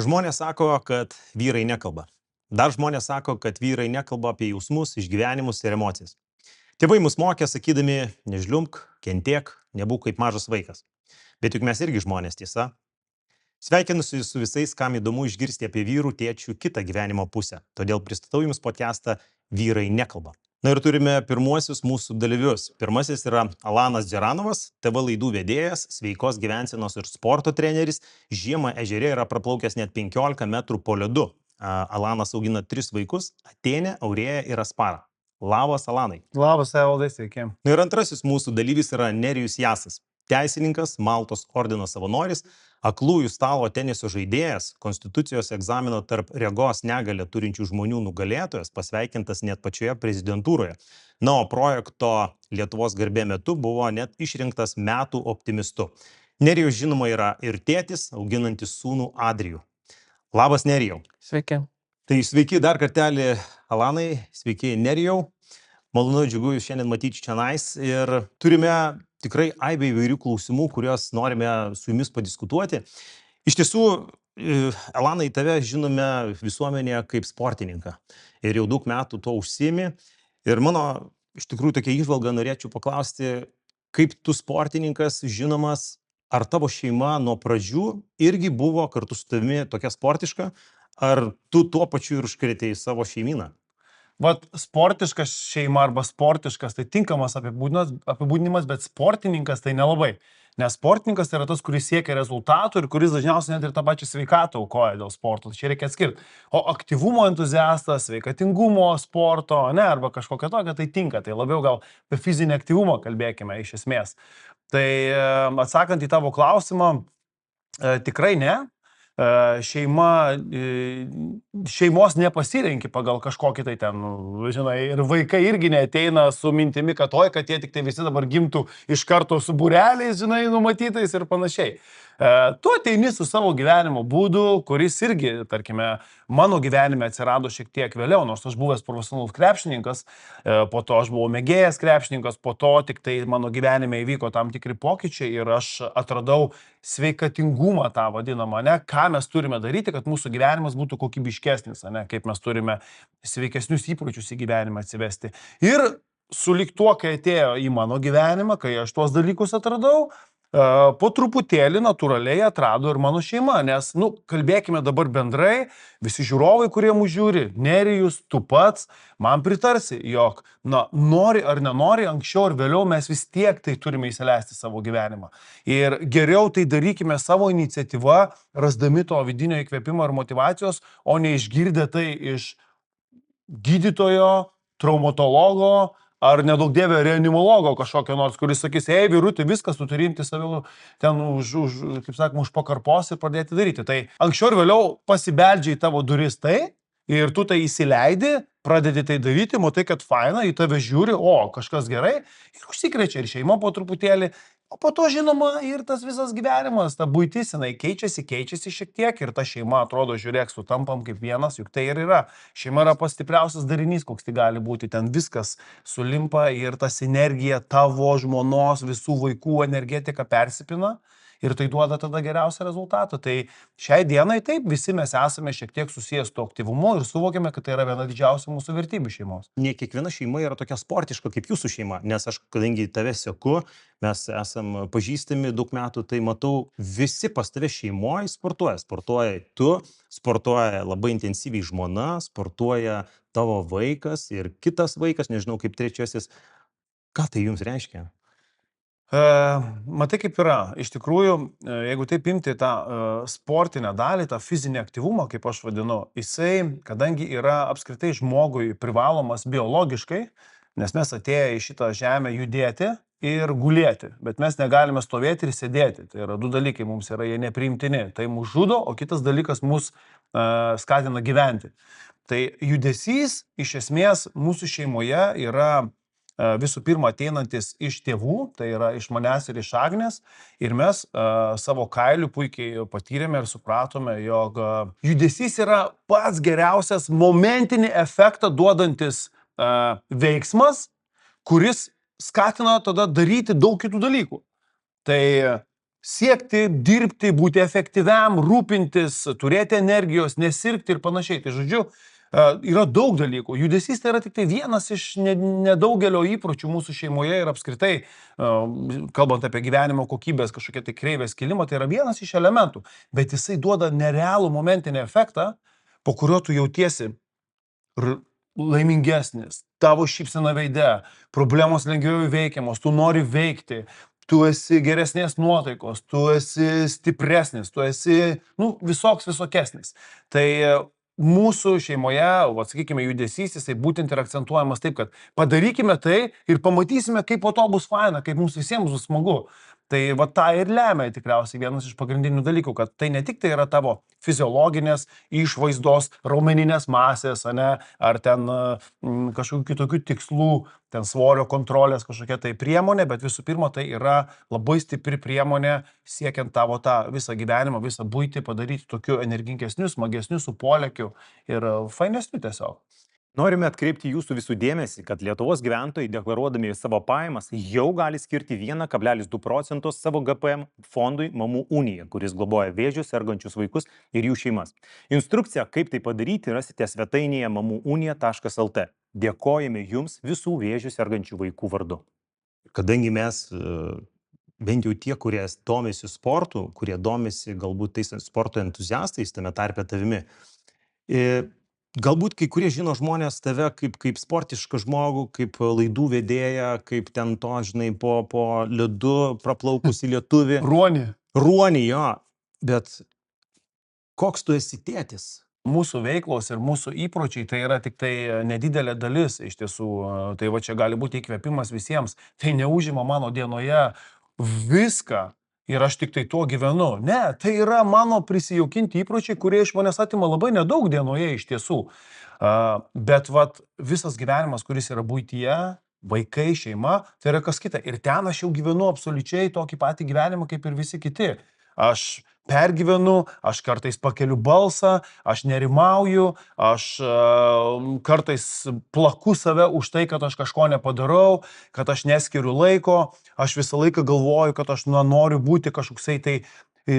Žmonės sako, kad vyrai nekalba. Dar žmonės sako, kad vyrai nekalba apie jausmus, išgyvenimus ir emocijas. Tėvai mus mokė sakydami, nežliumk, kentiek, nebūk kaip mažas vaikas. Bet juk mes irgi žmonės, tiesa. Sveikinusi su visais, kam įdomu išgirsti apie vyrų tėčių kitą gyvenimo pusę. Todėl pristatau jums podcastą Vyrai nekalba. Na ir turime pirmuosius mūsų dalyvius. Pirmasis yra Alanas Dzeranovas, TV laidų vedėjas, sveikos gyvensenos ir sporto treneris. Žiemą ežere yra praplaukęs net 15 metrų po ledu. Alanas augina 3 vaikus - Atėnę, Aurėją ir Asparą. Labas, Alanai. Labas, Evaldai, sveiki. Na ir antrasis mūsų dalyvis yra Nerijus Jasas. Teisininkas, Maltos ordino savanoris, aklųjų stalo teniso žaidėjas, konstitucijos egzamino tarp regos negalią turinčių žmonių nugalėtojas, pasveikintas net pačioje prezidentūroje. Na, o projekto Lietuvos garbė metu buvo net išrinktas metų optimistu. Nerijus žinoma yra ir tėtis, auginantis sūnų Adrijų. Labas, Nerijau. Sveiki. Tai sveiki dar kartelį, Alanai, sveiki, Nerijau. Malonu, džiugu jūs šiandien matyti čionais ir turime tikrai aibę įvairių klausimų, kuriuos norime su jumis padiskutuoti. Iš tiesų, Alanai, tave žinome visuomenėje kaip sportininką ir jau daug metų to užsiimi. Ir mano, iš tikrųjų, tokia įžvalga norėčiau paklausti, kaip tu sportininkas žinomas, ar tavo šeima nuo pradžių irgi buvo kartu su tavimi tokia sportiška, ar tu tuo pačiu ir užkrėtei savo šeimyną? Vat sportiškas šeima arba sportiškas tai tinkamas apibūdinimas, bet sportininkas tai nelabai. Nes sportininkas tai yra tas, kuris siekia rezultatų ir kuris dažniausiai net ir tą pačią sveikatą aukoja dėl sporto. Tai čia reikia atskirti. O aktyvumo entuziastas, sveikatingumo sporto, ne, arba kažkokia tokia, tai tinka. Tai labiau gal apie fizinį aktyvumą kalbėkime iš esmės. Tai atsakant į tavo klausimą, tikrai ne. Šeimos nepasirenki pagal kažkokį tai ten, žinai, ir vaikai irgi neateina su mintimi, kad jie tik tai visi dabar gimtų iš karto su būreliais, žinai, numatytais ir panašiai. Tu ateini su savo gyvenimo būdu, kuris irgi, tarkime, mano gyvenime atsirado šiek tiek vėliau, nors aš buvęs profesionalus krepšininkas, po to aš buvau mėgėjas krepšininkas, po to tik tai mano gyvenime įvyko tam tikri pokyčiai ir aš atradau sveikatingumą tą vadinamą, ne, ką mes turime daryti, kad mūsų gyvenimas būtų kokybiškesnis, ne, kaip mes turime sveikesnius įpročius į gyvenimą atsivesti. Ir sulig tuo, kai atėjo į mano gyvenimą, kai aš tuos dalykus atradau, po truputėlį natūraliai atrado ir mano šeima, nes, kalbėkime dabar bendrai, visi žiūrovai, kurie mūsų žiūri, Nerijus, tu pats, man pritarsi, jog, nori ar nenori, anksčiau ar vėliau mes vis tiek tai turime įsileisti savo gyvenimą. Ir geriau tai darykime savo iniciatyvą, rasdami to vidinio įkvėpimo ir motyvacijos, o ne išgirdę tai iš gydytojo, traumatologo, ar nedaug dievė reanimologo kažkokio nors, kuris sakys, ei, vyrutė, viskas, tu turi imti save ten kaip sakoma, už pakarpos ir pradėti daryti. Tai anksčiau ir vėliau pasibeldžia į tavo duris tai, ir tu tai įsileidi, pradedi tai daryti, matai, kad faina, į tave žiūri, kažkas gerai, ir užsikrečia ir šeima po truputėlį. O po to, žinoma, ir tas visas gyvenimas, ta buitis, jinai keičiasi šiek tiek ir ta šeima, atrodo, žiūrėk, sutampam kaip vienas, juk tai ir yra. Šeima yra pats stipriausias darinys, koks tai gali būti, ten viskas sulimpa ir ta sinergija tavo žmonos, visų vaikų energetika persipina ir tai duoda tada geriausią rezultatą. Tai šiai dienai taip, visi mes esame šiek tiek susijęs su aktyvumu ir suvokiame, kad tai yra viena didžiausių mūsų vertybių šeimos. Ne kiekviena šeima yra tokia sportiška kaip jūsų šeima, nes aš, kadangi tave seku, mes esam pažįstami daug metų, tai matau, visi pas tave šeimoje sportuoja. Sportuoja tu, sportuoja labai intensyviai žmona, sportuoja tavo vaikas ir kitas vaikas, nežinau kaip trečiasis. Ką tai jums reiškia? Matai kaip yra, iš tikrųjų, jeigu taip imti tą sportinę dalį, tą fizinį aktyvumą, kaip aš vadinu, jisai, kadangi yra apskritai žmogui privalomas biologiškai, nes mes atėję į šitą žemę judėti ir gulėti, bet mes negalime stovėti ir sėdėti. Tai yra 2 dalykai, mums yra jie nepriimtini. Tai mus žudo, o kitas dalykas mus skatina gyventi. Tai judesys iš esmės mūsų šeimoje yra visų pirma ateinantis iš tėvų, tai yra iš manęs ir iš Agnės, ir mes savo kailiu puikiai patyrėme ir supratome, jog judesys yra pats geriausias momentinį efektą duodantis veiksmas, kuris skatina tada daryti daug kitų dalykų. Tai siekti, dirbti, būti efektyviam, rūpintis, turėti energijos, nesirgti ir panašiai. Tai žodžiu, yra daug dalykų. Judesys tai yra tik tai vienas iš nedaugelio įpročių mūsų šeimoje ir apskritai, kalbant apie gyvenimo kokybės kažkokie tai kreivės kilimą, tai yra vienas iš elementų. Bet jisai duoda nerealų momentinį efektą, po kurio tu jautiesi laimingesnis, tavo šypsena veide, problemos lengviau įveikiamos, tu nori veikti, tu esi geresnės nuotaikos, tu esi stipresnis, tu esi, visokesnis. Tai mūsų šeimoje, sakykime, judesys, jisai būtent ir akcentuojamas taip, kad padarykime tai ir pamatysime, kaip po to bus faina, kaip mums visiems bus smagu. Tai va tą ir lemia tikriausiai vienas iš pagrindinių dalykų, kad tai ne tik tai yra tavo fiziologinės išvaizdos, raumeninės masės, ar ten kažkokių kitokių tikslų, ten svorio kontrolės kažkokia tai priemonė, bet visų pirma tai yra labai stipri priemonė siekiant tavo tą visą gyvenimą, visą buitį padaryti tokiu energingesniu, smagesniu, su polėkiu ir fainesniu tiesiog. Norime atkreipti jūsų visų dėmesį, kad Lietuvos gyventojai deklaruodami savo pajamas jau gali skirti 1,2% savo GPM fondui Mamų unija, kuris globoja vėžiu sergančius vaikus ir jų šeimas. Instrukciją, kaip tai padaryti, rasite svetainėje mamuunija.lt. Dėkojame jums visų vėžiu sergančių vaikų vardu. Kadangi mes, bent jau tie, kurie domisi sportu, kurie domisi galbūt tais sporto entuziastais, tame tarpe tavimi, galbūt kai kurie žino žmonės tave kaip sportišką žmogų, kaip laidų vedėją, kaip ten to, žinai, po ledu praplaukusį lietuvį. Ruonį, jo. Bet koks tu esi tėtis? Mūsų veiklos ir mūsų įpročiai tai yra tik tai nedidelė dalis iš tiesų. Tai va čia gali būti įkvėpimas visiems. Tai neužima mano dienoje viską. Ir aš tik tai tuo gyvenu. Ne, tai yra mano prisijaukinti įpročiai, kurie iš manęs atima labai nedaug dienoje iš tiesų. Bet visas gyvenimas, kuris yra buityje, vaikai, šeima, tai yra kas kita. Ir ten aš jau gyvenu absoliučiai tokį patį gyvenimą kaip ir visi kiti. Aš pergyvenu, aš kartais pakeliu balsą, aš nerimauju, aš kartais plaku save už tai, kad aš kažko nepadarau, kad aš neskiriu laiko, aš visą laiką galvoju, kad aš noriu būti kažkoksai tai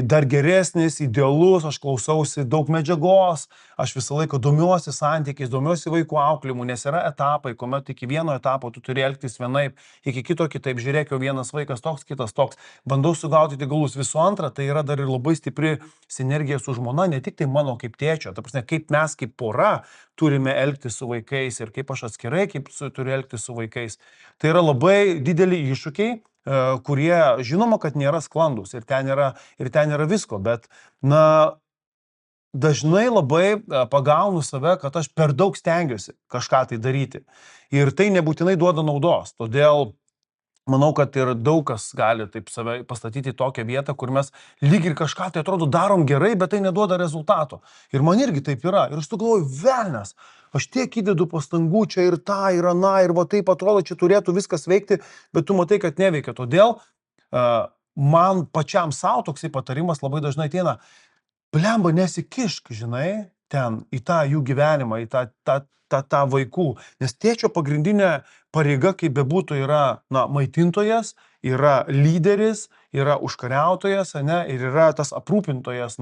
dar geresnis, idealus, aš klausausi daug medžiagos, aš visą laiką domiuosi santykiais, domiuosi vaikų auklėjimu, nes yra etapai, kuomet iki vieno etapo tu turi elgtis vienaip, iki kito kitaip, žiūrėk, jau vienas vaikas toks, kitas toks, bandau sugaudyti galus. Visų antra, tai yra dar ir labai stipri sinergija su žmona, ne tik tai mano kaip tėčio, ta prasme, kaip mes kaip pora turime elgtis su vaikais ir kaip aš atskirai turiu elgtis su vaikais. Tai yra labai dideli iššūkiai, kurie žinoma, kad nėra sklandus ir ten yra visko, bet dažnai labai pagaunu save, kad aš per daug stengiuosi kažką tai daryti ir tai nebūtinai duoda naudos, todėl manau, kad ir daug kas gali taip save pastatyti į tokią vietą, kur mes lyg ir kažką tai atrodo darom gerai, bet tai neduoda rezultato. Ir man irgi taip yra. Ir aš galvoju, velnias, aš tiek įdedu pastangų čia ir tą, ir aną, ir va taip atrodo, čia turėtų viskas veikti, bet tu matai, kad neveikia. Todėl man pačiam savo toksai patarimas labai dažnai ateina, blemba, nesikišk, žinai, ten į tą jų gyvenimą, į tą vaikų. Nes tėčio pagrindinė pareiga, kaip bebūtų, yra maitintojas, yra lyderis, yra užkariautojas, ir yra tas aprūpintojas,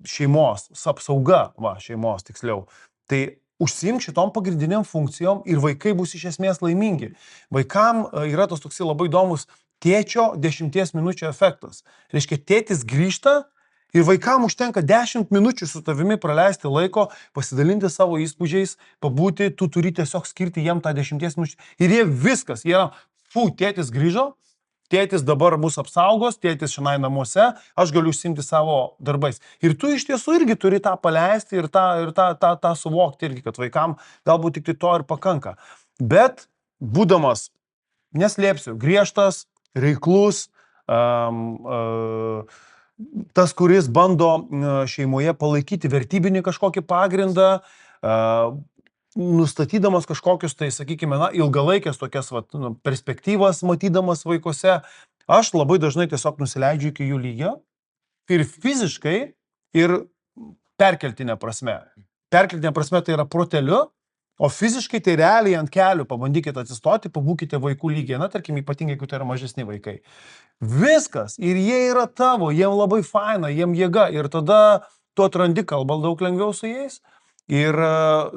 šeimos, apsauga, šeimos tiksliau. Tai užsiimk šitom pagrindiniam funkcijom ir vaikai bus iš esmės laimingi. Vaikam yra tas toksai labai įdomus tėčio 10 minučių efektas. Reiškia, tėtis grįžta ir vaikam užtenka 10 minučių su tavimi praleisti laiko, pasidalinti savo įspūdžiais, pabūti, tu turi tiesiog skirti jiem tą 10 minučių. Ir jie viskas, tėtis grįžo, tėtis dabar mus apsaugos, tėtis šiandien namuose, aš galiu užsiimti savo darbais. Ir tu iš tiesų irgi turi tą paleisti ir tą suvokti irgi, kad vaikam galbūt tik tai to ir pakanka. Bet būdamas, neslėpsiu, griežtas, reiklus, tas, kuris bando šeimoje palaikyti vertybinį kažkokį pagrindą, nustatydamas kažkokius, tai sakykime, ilgalaikės tokias perspektyvas matydamas vaikuose, aš labai dažnai tiesiog nusileidžiu iki jų lygio ir fiziškai, ir perkeltinė prasme. Perkeltinė prasme tai yra proteliu, O fiziškai tai realiai ant kelių pabandykite atsistoti, pabūkite vaikų lygiai, na, tarkim, ypatingai, jeigu tai yra mažesni vaikai. Viskas. Ir jie yra tavo, jiem labai faina, jiem jėga. Ir tada tu atrandi kalbą daug lengviau su jais. Ir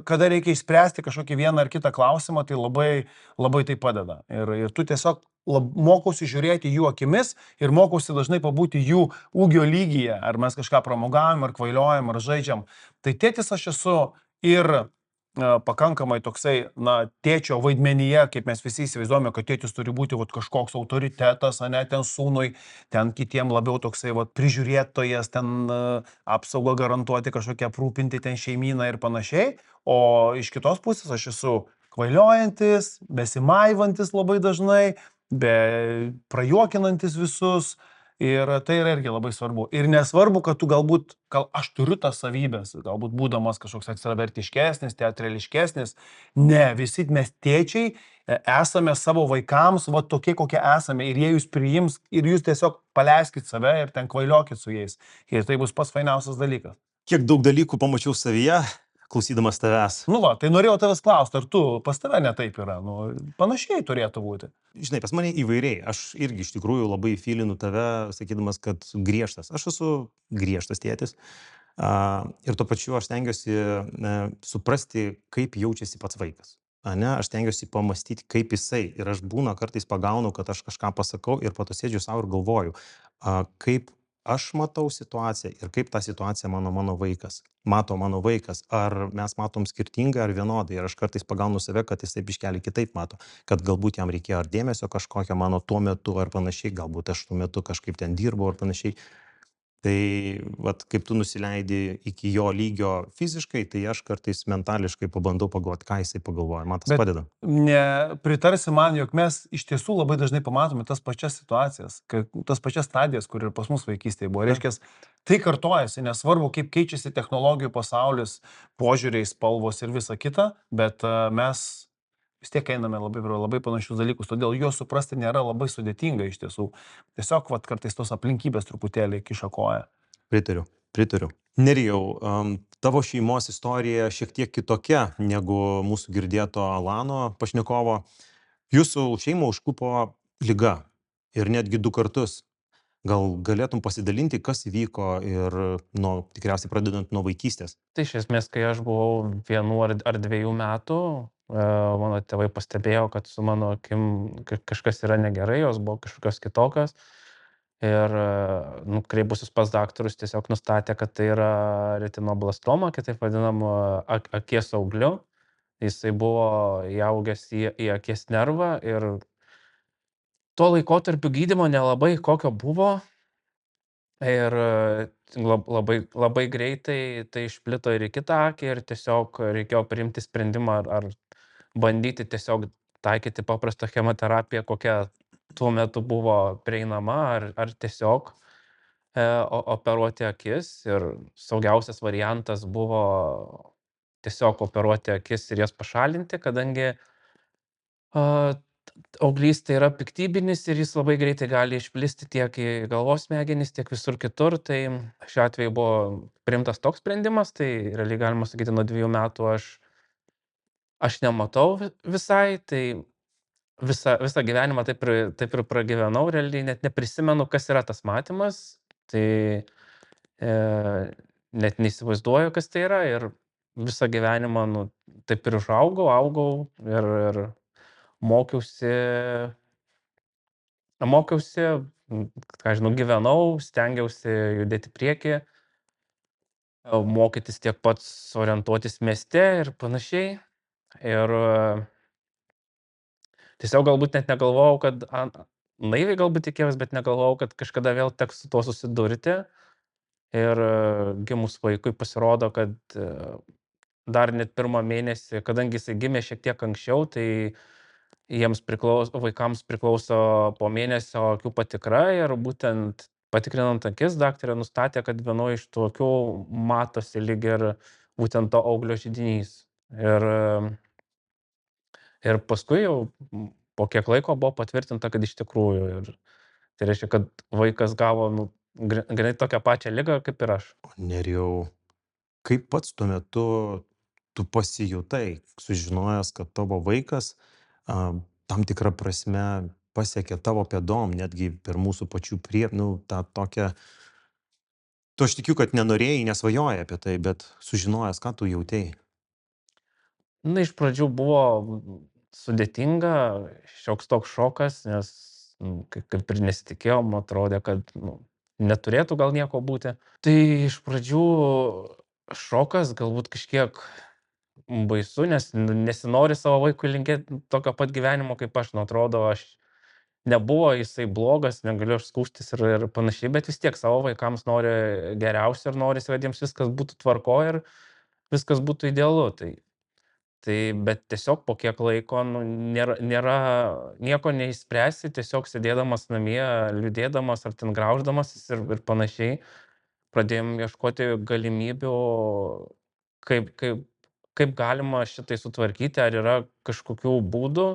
kada reikia išspręsti kažkokį vieną ar kitą klausimą, tai labai, labai tai padeda. Ir tu tiesiog mokausi žiūrėti jų akimis ir mokausi dažnai pabūti jų ūgio lygyje. Ar mes kažką pramogavom, ar kvailiojam, ar žaidžiam. Tai tėtis aš esu ir pakankamai toksai, na, tėčio vaidmenyje, kaip mes visi įsivaizduojame, kad tėtis turi būti vat, kažkoks autoritetas, ne, ten sūnui, ten kitiem labiau toksai vat, prižiūrėtojas, ten apsaugą garantuoti, kažkokią aprūpinti ten šeimyną ir panašiai. O iš kitos pusės aš esu kvailiojantis, besimaivantis labai dažnai, prajuokinantis visus. Ir tai yra irgi labai svarbu. Ir nesvarbu, kad tu galbūt, gal aš turiu tas savybės, galbūt būdamas kažkoks ekstravertiškesnis, teatrališkesnis. Ne, visi mes tėčiai esame savo vaikams, va tokie, kokie esame. Ir jie jūs priims, ir jūs tiesiog paleiskit save ir ten kvailiokit su jais. Ir tai bus pats fainiausias dalykas. Kiek daug dalykų pamačiau savyje, klausydamas tavęs. Nu va, tai norėjau tavęs klausti, ar tu pas tave netaip yra? Nu, panašiai turėtų būti. Žinai, pas mane įvairiai. Aš irgi iš tikrųjų labai fylinu tave, sakydamas, kad griežtas. Aš esu griežtas tėtis. Ir tuo pačiu aš stengiuosi suprasti, kaip jaučiasi pats vaikas. Ne, aš stengiuosi pamastyti, kaip jisai. Ir aš būna kartais pagaunu, kad aš kažką pasakau ir po to sėdžiu savo ir galvoju, kaip aš matau situaciją ir kaip tą situaciją mano vaikas. Mato mano vaikas. Ar mes matom skirtingai ar vienodai. Ir aš kartais pagaunu save, kad jisai biškelį kitaip mato. Kad galbūt jam reikėjo ar dėmesio kažkokio mano tuo metu ar panašiai. Galbūt aš tuo metu kažkaip ten dirbau ar panašiai. Tai vat, kaip tu nusileidi iki jo lygio fiziškai, tai aš kartais mentališkai pabandau pagalvoti, ką jisai pagalvoja. Man tas padeda. Pritarsi man, jog mes iš tiesų labai dažnai pamatome tas pačias situacijas, tas pačias stadijas, kur ir pas mus vaikystėje buvo. Reiškia, tai kartojasi, nesvarbu, kaip keičiasi technologijų pasaulis, požiūriai, spalvos ir visa kita, bet mes vis tiek einame labai panašius dalykus, todėl juos suprasti nėra labai sudėtinga iš tiesų. Tiesiog vat, kartais tos aplinkybės truputėlį kiša koją. Pritariu. Nerijau, tavo šeimos istorija šiek tiek kitokia negu mūsų girdėto Alano pašnekovo. Jūsų šeimą užklupo liga ir netgi 2 kartus. Gal galėtum pasidalinti, kas įvyko ir tikriausiai pradedant nuo vaikystės? Tai iš esmės, kai aš buvau 1 ar 2 metų, mano tėvai pastebėjo, kad su mano akim kažkas yra negerai, jos buvo kažkokios kitokios. Ir nukreipusius pas daktarus tiesiog nustatė, kad tai yra retinoblastoma, kitaip vadinama akies augliu. Jisai buvo įaugęs į akies nervą ir tuo laikotarpiu gydymo nelabai kokio buvo. Ir labai greitai tai išplito ir į kitą akį ir tiesiog reikėjo priimti sprendimą ar bandyti tiesiog taikyti paprastą chemoterapiją, kokia tuo metu buvo prieinama, ar tiesiog operuoti akis. Ir saugiausias variantas buvo tiesiog operuoti akis ir jas pašalinti, kadangi auglys tai yra piktybinis ir jis labai greitai gali išplisti tiek į galvos smegenis, tiek visur kitur. Tai šiuo atveju buvo priimtas toks sprendimas, tai realiai galima sakyti, nuo 2 metų aš nematau visai, tai visą gyvenimą taip ir pragyvenau, realiai net neprisimenu, kas yra tas matymas, tai net neįsivaizduoju, kas tai yra ir visą gyvenimą taip ir augau ir mokiausi, ką žinau, gyvenau, stengiausi judėti priekį, mokytis tiek pats orientuotis mieste ir panašiai. Ir tiesiog galbūt net negalvojau, kad, naiviai galbūt tikėjausi, bet negalvojau, kad kažkada vėl teks su tuo susidurti. Ir gimus vaikui pasirodo, kad dar net 1 mėnesį, kadangi jisai gimė šiek tiek anksčiau, tai vaikams priklauso po mėnesio akių patikra ir būtent patikrinant akis, daktarė nustatė, kad vienoje iš tų akių matosi lyg ir būtent to auglio židinys. Ir paskui jau po kiek laiko buvo patvirtinta, kad iš tikrųjų. Ir tai reiškia, kad vaikas gavo grinai tokią pačią ligą kaip ir aš. Nerijau, kaip pats tuo metu tu pasijutai, sužinojęs, kad tavo vaikas tam tikrą prasme pasiekė tavo pėdom, netgi per mūsų pačių tą tokią. Tu aš tikiu, kad nenorėjai, nesvajojai apie tai, bet sužinojęs, ką tu jautėjai. Na, iš pradžių buvo sudėtinga, šioks toks šokas, nes kaip ir nesitikėjom, atrodė, kad neturėtų gal nieko būti. Tai iš pradžių šokas, galbūt kažkiek baisu, nes nesinori savo vaikui linkėti tokio pat gyvenimo kaip aš. Nu, atrodo, nebuvo jisai blogas, negaliu aš skųstis ir panašiai, bet vis tiek savo vaikams nori geriausio ir norisi, kad jiems viskas būtų tvarkoje ir viskas būtų idealu. Tai bet tiesiog po kiek laiko nėra nieko neišspręsi, tiesiog sėdėdamas namie, liūdėdamas ar ten grauždamasis ir panašiai, pradėjom ieškoti galimybių, kaip galima šitai sutvarkyti, ar yra kažkokių būdų.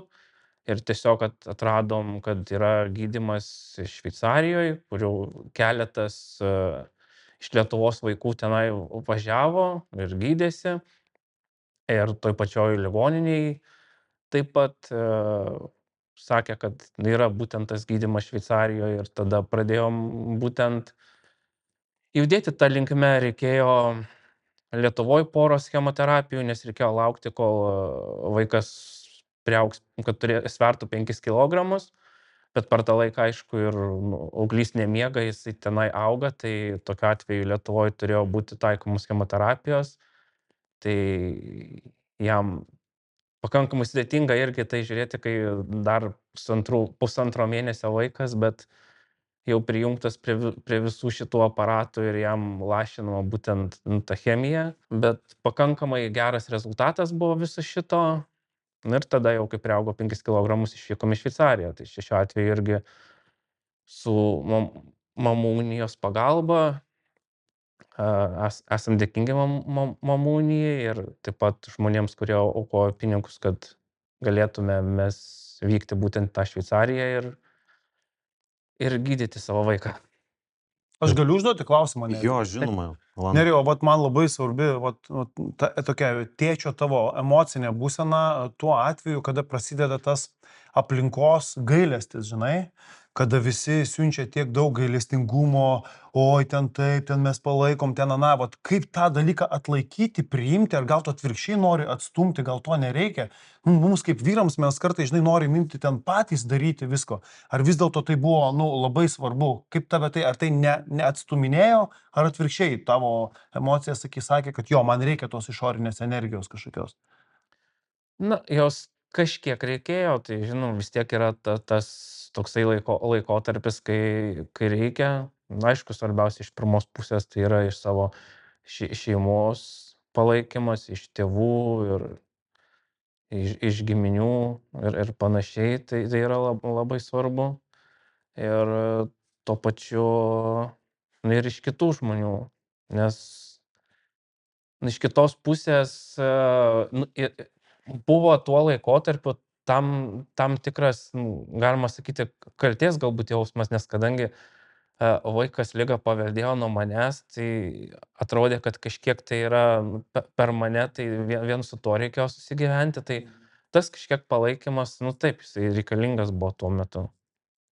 Ir tiesiog atradom, kad yra gydymas Šveicarijoje, kur jau keletas iš Lietuvos vaikų tenai važiavo ir gydėsi. Ir toj pačioj ligoninėj taip pat sakė, kad yra būtent tas gydymas Šveicarijoje ir tada pradėjom būtent judėti tą linkme. Reikėjo Lietuvoj poros chemoterapijų, nes reikėjo laukti, kol vaikas priaugs, kad svertų 5 kilogramus, bet per tą laiką, aišku, ir auglys nemiega, jisai tenai auga, tai tokiu atveju Lietuvoj turėjo būti taikomos chemoterapijos. Tai jam pakankamai sudėtinga irgi tai žiūrėti, kai dar pusantro mėnesio vaikas, bet jau prijungtas prie visų šitų aparatų ir jam lašinama būtent ta chemija. Bet pakankamai geras rezultatas buvo viso šito. Ir tada jau, kai priaugo 5 kilogramus, išvykom į Šveicariją. Tai šiuo atveju irgi su mamų unijos pagalba esam dėkingi mamų unijai ir taip pat žmonėms, kurie aukojo pinigus, kad galėtume mes vykti būtent tą Šveicariją ir gydyti savo vaiką. Aš galiu užduoti klausimą, Nerijau? Jo, žinoma. Nerijau, man labai svarbi tokia tėčio tavo emocinė būsena tuo atveju, kada prasideda tas aplinkos gailestis, žinai, kada visi siunčia tiek daug gailestingumo, oi ten taip, ten mes palaikom, ten ana, kaip tą dalyką atlaikyti, priimti, ar gal to atvirkščiai nori atstumti, gal to nereikia. Mums kaip vyrams mes kartais, žinai, norim imti ten patys daryti visko. Ar vis dėlto tai buvo, labai svarbu? Kaip tave tai, ar tai neatstuminėjo, ar atvirkščiai tavo emocija sakė, kad jo, man reikia tos išorinės energijos kažkokios? Na, jos kažkiek reikėjo, tai žinom, vis tiek yra tas toksai laikotarpis, kai reikia. Na, aišku, svarbiausia iš pirmos pusės tai yra iš savo šeimos palaikymas, iš tėvų ir iš giminių ir panašiai. Tai yra labai svarbu. Ir tuo pačiu ir iš kitų žmonių, nes iš kitos pusės buvo tuo laikotarpiu tam tikras, galima sakyti, kaltės galbūt jausmas, nes kadangi vaikas ligą paveldėjo nuo manęs, tai atrodė, kad kažkiek tai yra per mane, tai vien su tuo reikėjo susigyventi, tai tas kažkiek palaikymas, taip, jisai reikalingas buvo tuo metu.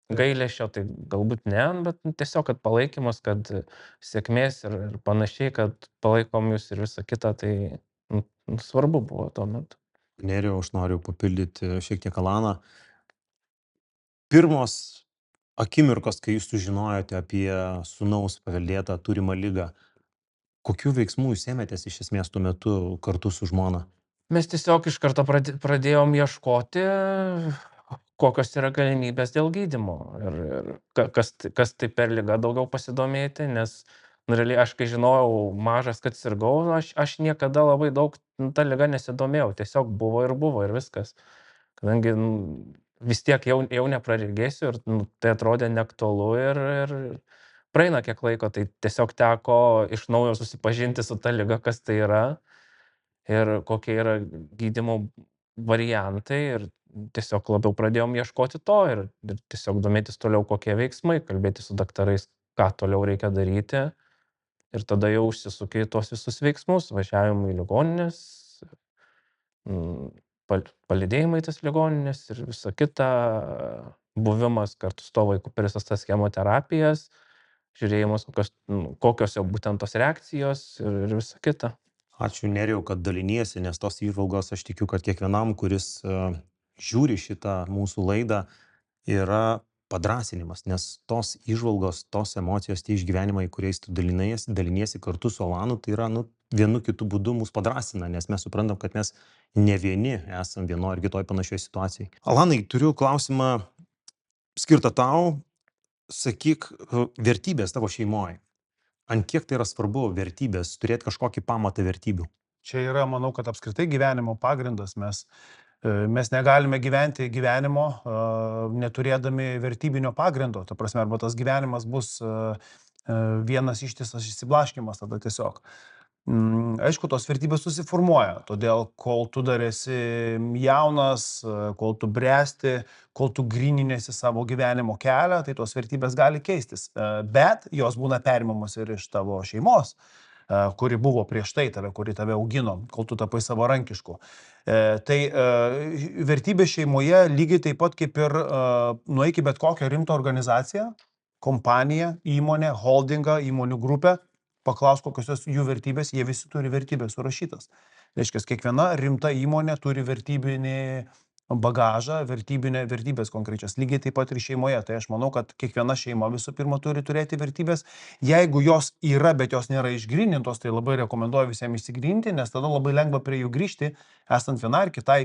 Gailesčio tai galbūt ne, bet tiesiog, kad palaikymas, kad sėkmės ir panašiai, kad palaikom jūs ir visa kita, tai svarbu buvo tuo metu. Nerijau, aš noriu papildyti šiek tiek Alaną. Pirmos akimirkos, kai jūs sužinojote apie sūnaus paveldėtą turimą ligą, kokių veiksmų jūs ėmėtės iš esmės tuo metu kartu su žmona? Mes tiesiog iš karto pradėjom ieškoti, kokios yra galimybės dėl gydymo ir kas tai per ligą daugiau pasidomėti, nes realiai aš kai žinojau mažas, kad sirgau, aš niekada labai daug tą ligą nesidomėjau, tiesiog buvo ir viskas. Kadangi vis tiek jau nepraregėsiu ir tai atrodė neaktualu ir praeina kiek laiko, tai tiesiog teko iš naujo susipažinti su ta liga, kas tai yra ir kokie yra gydymo variantai ir tiesiog labiau pradėjom ieškoti to ir tiesiog domėtis toliau kokie veiksmai, kalbėti su daktarais, ką toliau reikia daryti. Ir tada jau užsisukai tuos visus veiksmus, važiavimą į ligoninės, palydėjimai tas ligoninės ir visa kita, buvimas kartu su to vaiku per visas tas chemoterapijas, žiūrėjimas, kokios jau būtent tos reakcijos ir visa kita. Ačiū Nerijau, kad daliniesi, nes tos įžvalgos aš tikiu, kad kiekvienam, kuris žiūri šitą mūsų laidą, yra padrasinimas, nes tos įžvalgos, tos emocijos, tie išgyvenimai, kuriais tu daliniesi kartu su Alanu, tai yra vienu kitu būdu mus padrasina, nes mes suprantam, kad mes ne vieni esam vienoje ar kitoje panašioje situacijoje. Alanai, turiu klausimą skirtą tau. Sakyk, vertybės tavo šeimoje. Ant kiek tai yra svarbu vertybės, turėti kažkokį pamatą vertybių? Čia yra, manau, kad apskritai gyvenimo pagrindas. Mes negalime gyventi gyvenimo neturėdami vertybinio pagrindo. Ta prasme, arba tas gyvenimas bus vienas ištisas išsiblaškymas tada tiesiog. Aišku, tos vertybės susiformuoja, todėl kol tu dar esi jaunas, kol tu bręsti, kol tu gryninėsi savo gyvenimo kelią, tai tos vertybės gali keistis, bet jos būna perimamos ir iš tavo šeimos, kuri buvo prieš tai tave, kuri tave augino, kol tu tapai savarankišku. Tai vertybės šeimoje lygiai taip pat kaip ir nueik į bet kokią rimtą organizaciją, kompaniją, įmonę, holdingą, įmonių grupę, paklaus, kokios jų vertybės, jie visi turi vertybės surašytas. Reiškia, kiekviena rimta įmonė turi vertybinį bagažą, vertybės konkrečias. Lygiai taip pat ir šeimoje. Tai aš manau, kad kiekviena šeima visų pirma turi turėti vertybės. Jeigu jos yra, bet jos nėra išgrynintos, tai labai rekomenduoju visiems išsigryninti, nes tada labai lengva prie jų grįžti, esant vienai ar kitai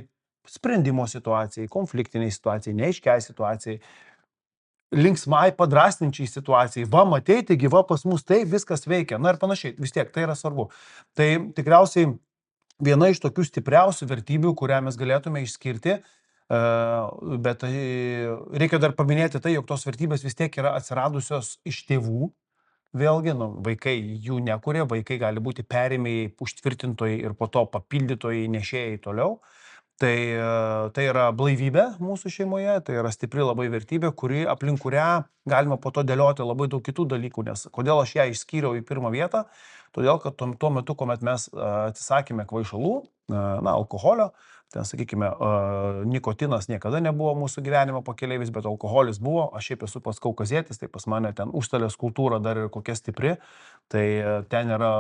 sprendimo situacijai, konfliktiniai situacijai, neaiškiai situacijai, linksmai, padrasninčiai situacijai. Va, matei, taigi va pas mus tai viskas veikia. Na ir panašiai. Vis tiek tai yra svarbu. Tai tikriausiai viena iš tokių stipriausių vertybių, kurią mes galėtume išskirti, bet reikia dar paminėti tai, jog tos vertybės vis tiek yra atsiradusios iš tėvų. Vėlgi, vaikai jų nekuria, vaikai gali būti perėmėjai, užtvirtintojai ir po to papildytojai, nešėjai toliau. Tai yra blaivybė mūsų šeimoje, tai yra stipri labai vertybė, aplink kurią galima po to dėlioti labai daug kitų dalykų, nes kodėl aš ją išskyriau į pirmą vietą, todėl kad tuo metu, kuomet mes atsisakėme kvaišalų, alkoholio, ten, sakykime, nikotinas niekada nebuvo mūsų gyvenimo pakeleivis, bet alkoholis buvo, aš šiaip esu pats kaukazietis, tai pas mane ten užstalės kultūra dar ir kokia stipri, tai ten yra,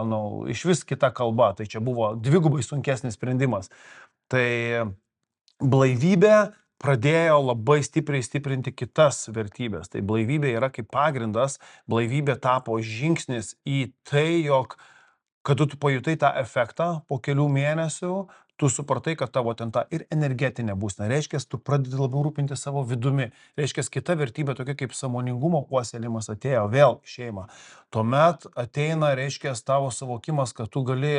iš vis kita kalba, tai čia buvo dvigubai sunkesnis sprendimas. Tai blaivybė pradėjo labai stipriai stiprinti kitas vertybės. Tai blaivybė yra kaip pagrindas, blaivybė tapo žingsnis į tai, jog kad tu pajutai tą efektą po kelių mėnesių, tu supratai, kad tavo ten ta ir energetinė būsena. Reiškia, tu pradedi labiau rūpinti savo vidumi. Reiškia, kita vertybė tokia kaip sąmoningumo puoselėjimas atėjo vėl šeima. Tuomet ateina, reiškia, tavo suvokimas, kad tu gali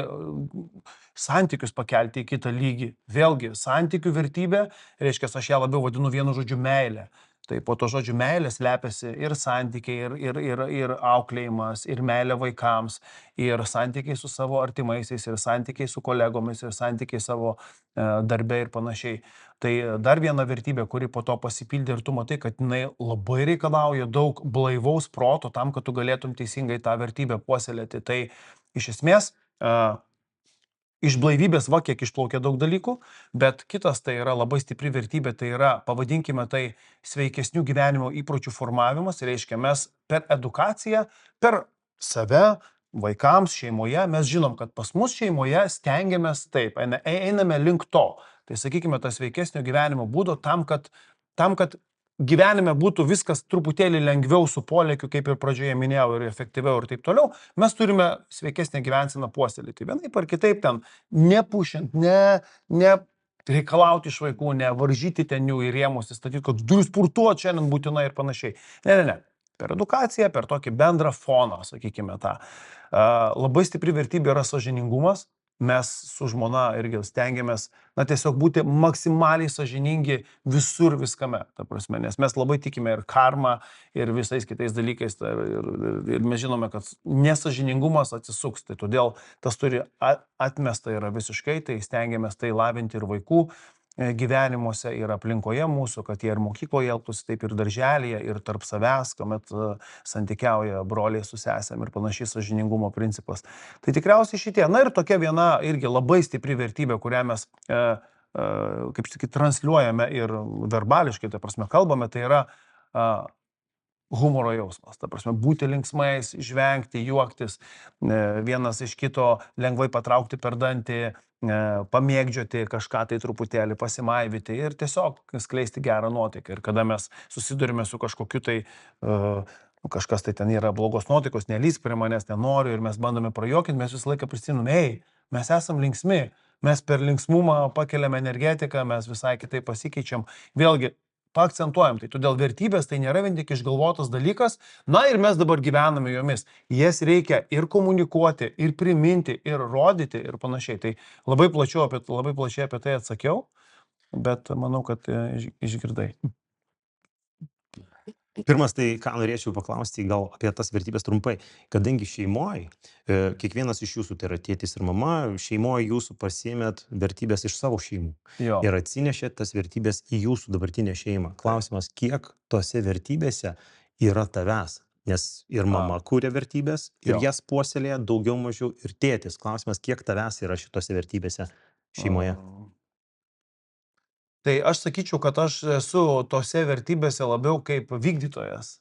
santykius pakelti į kitą lygį. Vėlgi, santykių vertybė, reiškia, aš ją labiau vadinu vienu žodžiu meilė. Tai po to žodžiu meilė slepiasi ir santykiai, ir auklėjimas, ir meilė vaikams, ir santykiai su savo artimaisiais, ir santykiai su kolegomis, ir santykiai savo darbe ir panašiai. Tai dar viena vertybė, kuri po to pasipildė ir tu matai, kad jinai labai reikalauja daug blaivaus proto tam, kad tu galėtum teisingai tą vertybę puoselėti. Tai iš esmės iš blaivybės kiek išplaukia daug dalykų, bet kitas tai yra labai stipri vertybė, tai yra, pavadinkime tai, sveikesnių gyvenimo įpročių formavimas. Reiškia, mes per edukaciją, per save, vaikams, šeimoje, mes žinom, kad pas mus šeimoje stengiamės taip, einame link to. Tai sakykime, tas sveikesnio gyvenimo būdo tam, kad gyvenime būtų viskas truputėlį lengviau su polėkiu, kaip ir pradžioje minėjau, ir efektyviau ir taip toliau, mes turime sveikesnę gyvenseną puoselėti. Vienaip ar kitaip ten nepušiant, ne reikalauti iš vaikų, ne varžyti ten jų į rėmus, įstatyti, kad turiu sportuoti šiandien būtinai ir panašiai. Ne. Per edukaciją, per tokį bendrą foną, sakykime tą. Labai stipri vertybė yra sąžiningumas. Mes su žmona irgi stengiamės, tiesiog būti maksimaliai sąžiningi visur viskame, ta prasme, nes mes labai tikime ir karma, ir visais kitais dalykais, ir mes žinome, kad nesąžiningumas atsisuks, tai todėl tas turi atmesta yra visiškai, tai stengiamės tai lavinti ir vaikų gyvenimuose ir aplinkoje mūsų, kad jie ir mokykloje elgtųsi taip, ir darželėje, ir tarp savęs, kuomet santykiauja broliai su sesėm ir panašiai sąžiningumo principas. Tai tikriausiai šitie. Na ir tokia viena irgi labai stipri vertybė, kurią mes, kaip sakyti, transliuojame ir verbališkai, tai prasme, kalbame, tai yra humoro jausmas, ta prasme, būti linksmais, žvengti, juoktis, vienas iš kito lengvai patraukti per dantį, pamėgdžioti kažką tai truputėlį, pasimaivyti ir tiesiog skleisti gerą nuotaiką. Ir kada mes susidurime su kažkokiu tai, kažkas tai ten yra blogos nuotaikos, nelys prie manęs, nenoriu ir mes bandome prajuokinti, mes visą laiką prisiminame, ei, mes esam linksmi, mes per linksmumą pakeliam energetiką, mes visai kitaip pasikeičiam. Vėlgi, paakcentuojam, tai todėl vertybės tai nėra vien tik išgalvotas dalykas, na ir mes dabar gyvename jomis. Jas reikia ir komunikuoti, ir priminti, ir rodyti ir panašiai. Tai labai plačiai apie tai atsakiau, bet manau, kad išgirdai. Pirmas, tai ką norėčiau paklausti, gal apie tas vertybės trumpai. Kadangi šeimoje, kiekvienas iš jūsų, tai yra tėtis ir mama, šeimoje jūsų pasiėmėt vertybės iš savo šeimų. Jo. Ir atsinešėt tas vertybės į jūsų dabartinę šeimą. Klausimas, kiek tose vertybėse yra tavęs? Nes ir mama kūrė vertybės, ir Jo. jas puoselėja daugiau mažiau ir tėtis. Klausimas, kiek tavęs yra šitose vertybėse šeimoje? Tai aš sakyčiau, kad aš esu tose vertybėse labiau kaip vykdytojas.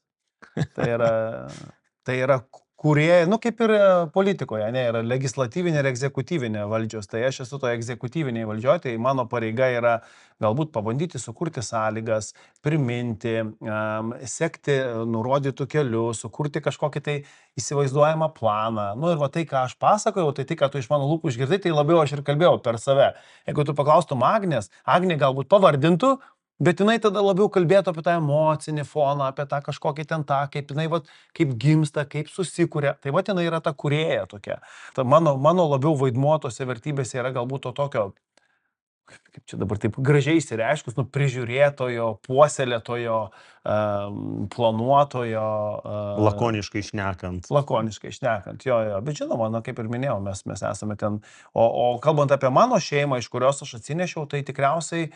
Tai yra kūrėjai, nu kaip ir politikoje, ne, yra legislatyvinė ir egzekutyvinė valdžios. Tai aš esu to egzekutyvinėje valdžioje, tai mano pareiga yra galbūt pabandyti sukurti sąlygas, priminti, sekti nurodytų kelių, sukurti kažkokį tai įsivaizduojamą planą. Nu ir va tai, ką aš pasakojau, tai ką tu iš mano lūpų išgirdai, tai labiau aš ir kalbėjau per save. Jeigu tu paklaustum Agnės, Agnė galbūt pavardintų, bet jinai tada labiau kalbėtų apie tą emocinį foną, apie tą kažkokį ten tą, kaip jinai, vat, kaip gimsta, kaip susikuria. Tai va, jinai yra ta kūrėja tokia. Ta mano labiau vaidmuo tose vertybėse yra galbūt to tokio, kaip čia dabar taip gražiai įsireiškus, nu, prižiūrėtojo, puoselėtojo, planuotojo. Lakoniškai šnekant. Lakoniškai šnekant, jo. Bet žinoma, na, kaip ir minėjau, mes esame ten. O kalbant apie mano šeimą, iš kurios aš atsinešiau, tai tikriausiai,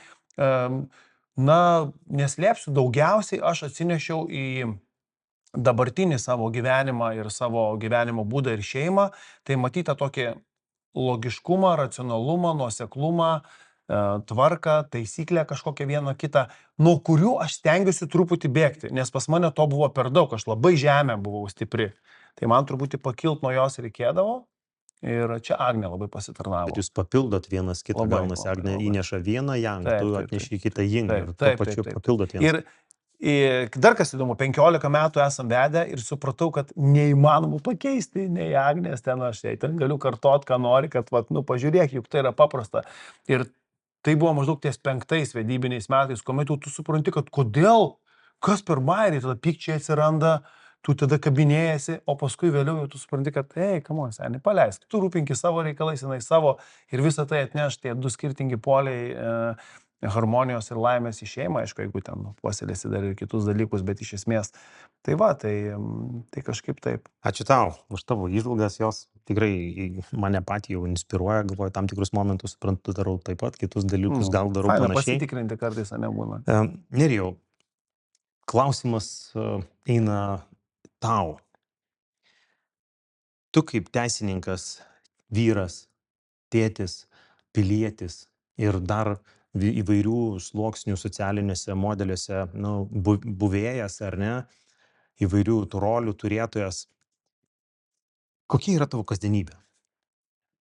na, neslėpsiu, daugiausiai aš atsinešiau į dabartinį savo gyvenimą ir savo gyvenimo būdą ir šeimą, tai matyta tokį logiškumą, racionalumą, nuoseklumą, tvarką, taisyklę kažkokią vieną kitą, nuo kurių aš stengiuosi truputį bėgti, nes pas mane to buvo per daug, aš labai žemė buvau stipri. Tai man truputį pakilt nuo jos reikėdavo. Ir čia Agnė labai pasitarnavo. Bet jūs papildot vienas kitą, gaunasi, Agnė įneša vieną jang, tu atneši kitą jing ir tuo pačiu papildot vienas. Ir dar kas įdomu, 15 metų esam vedę ir supratau, kad neįmanoma pakeisti, nei Agnės ten aš, ten galiu kartot, ką nori, kad, vat, nu, pažiūrėk, juk tai yra paprasta. Ir tai buvo maždaug ties 5 vedybiniais metais, kuomet tu supranti, kad kodėl, kas per bairį, tada pykčiai atsiranda, tu tada kabinėjasi, o paskui vėliau tu supranti, kad, ei, kamon, seniai, paleisk, tu rūpinki savo reikalais, jinai savo ir visą tai atneš tie 2 skirtingi poliai harmonijos ir laimės į šeimą, aišku, jeigu ten puoselėsi dar ir kitus dalykus, bet iš esmės, tai va, tai kažkaip taip. Ačiū tau už tavo įžvalgas, jos tikrai mane patį jau inspiruoja, galvoju, tam tikrus momentus, suprantu, darau taip pat, kitus dalykus gal darau Faina panašiai. pasitikrinti kartais, nebūna. Nerijau, klausimas eina tau. Tu kaip teisininkas, vyras, tėtis, pilietis ir dar įvairių sluoksnių socialiniuose modeliuose, nu, buvėjas ar ne, įvairių tų rolių turėtojas. Kokia yra tavo kasdienybė?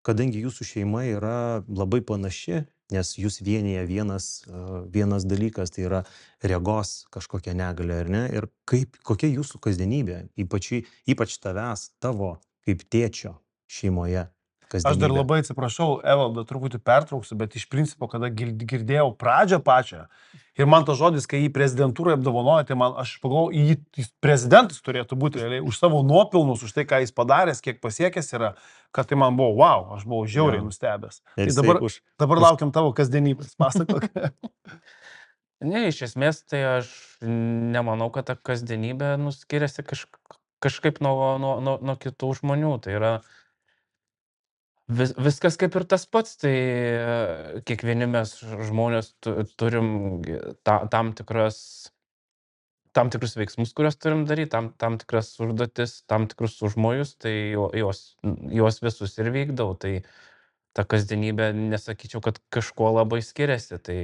Kadangi jūsų šeima yra labai panaši, nes jūs vienyje vienas dalykas, tai yra regos kažkokia negalia, ar ne? Ir kokia jūsų kasdienybė, ypač tavęs, tavo kaip tėčio šeimoje kasdienybė? Aš dar labai atsiprašau, Evaldą, truputį pertrauksiu, bet iš principo, kada girdėjau pradžią pačią ir man tas žodis, kai jį prezidentūrai apdovanojo, tai aš pagalvojau, jis prezidentas turėtų būti realiai už savo nuopilnus, už tai, ką jis padaręs, kiek pasiekęs yra, kad tai man buvo, wow, aš buvau žiauriai nustebęs. Tai dabar laukiam tavo kasdienybės, pasakok. Ne, iš esmės, tai aš nemanau, kad ta kasdienybė skiriasi kažkaip nuo kitų žmonių. Tai yra Viskas kaip ir tas pats, tai kiekvieni mes žmonės turim tam tikrus veiksmus, kuriuos turim daryti, tam tikras užduotis, tam tikrus užmojus, tai juos visus ir vykdau. Tai ta kasdienybė nesakyčiau, kad kažkuo labai skiriasi. Tai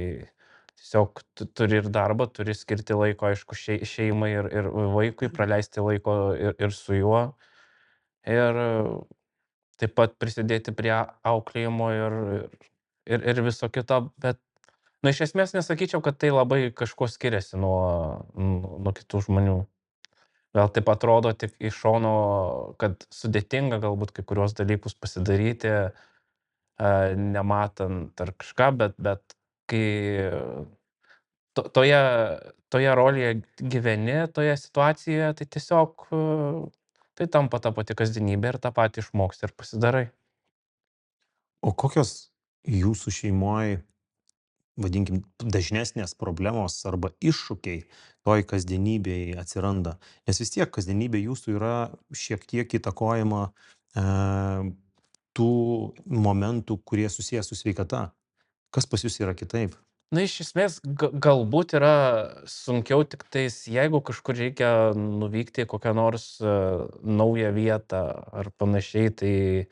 tiesiog turi ir darbą, turi skirti laiko, aišku, šeimai ir vaikui, praleisti laiko ir su juo. Ir taip pat prisidėti prie auklėjimo ir viso kito. Bet iš esmės nesakyčiau, kad tai labai kažkuo skiriasi nuo kitų žmonių. Gal taip atrodo tik iš šono, kad sudėtinga galbūt kai kuriuos dalykus pasidaryti, nematant ar kažką, bet kai toje rolėje gyveni, toje situacijoje, tai tiesiog tai tampa ta pati kasdienybė ir tą patį išmoksti ir pasidarai. O kokios jūsų šeimoje, vadinkim, dažnesnės problemos arba iššūkiai toj kasdienybėje atsiranda? Nes vis tiek kasdienybė jūsų yra šiek tiek įtakojama tų momentų, kurie susijęs su sveikata. Kas pas jūs yra kitaip? Na, iš esmės, galbūt yra sunkiau tik tais, jeigu kažkur reikia nuvykti į kokią nors naują vietą ar panašiai, tai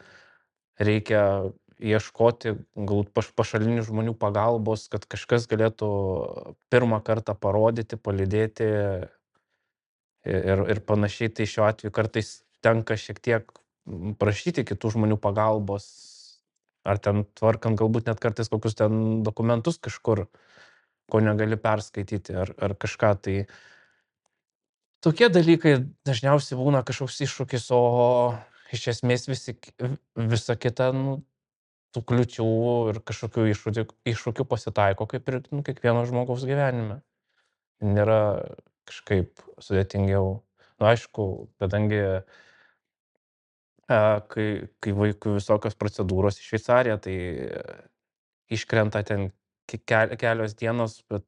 reikia ieškoti galbūt pašalinių žmonių pagalbos, kad kažkas galėtų pirmą kartą parodyti, palydėti ir panašiai. Tai šiuo atveju kartais tenka šiek tiek prašyti kitų žmonių pagalbos, ar ten tvarkant galbūt net kartais kokius ten dokumentus kažkur, ko negali perskaityti ar kažką. Tai tokie dalykai dažniausiai būna kažkoks iššūkis, o iš esmės visa kita, tų kliūčių ir kažkokių iššūkių pasitaiko kaip ir kiekvieno žmogaus gyvenime. Nėra kažkaip sudėtingiau. Aišku, kadangi kai vaikui visokios procedūros į Šveicariją, tai iškrenta ten kelios dienos, bet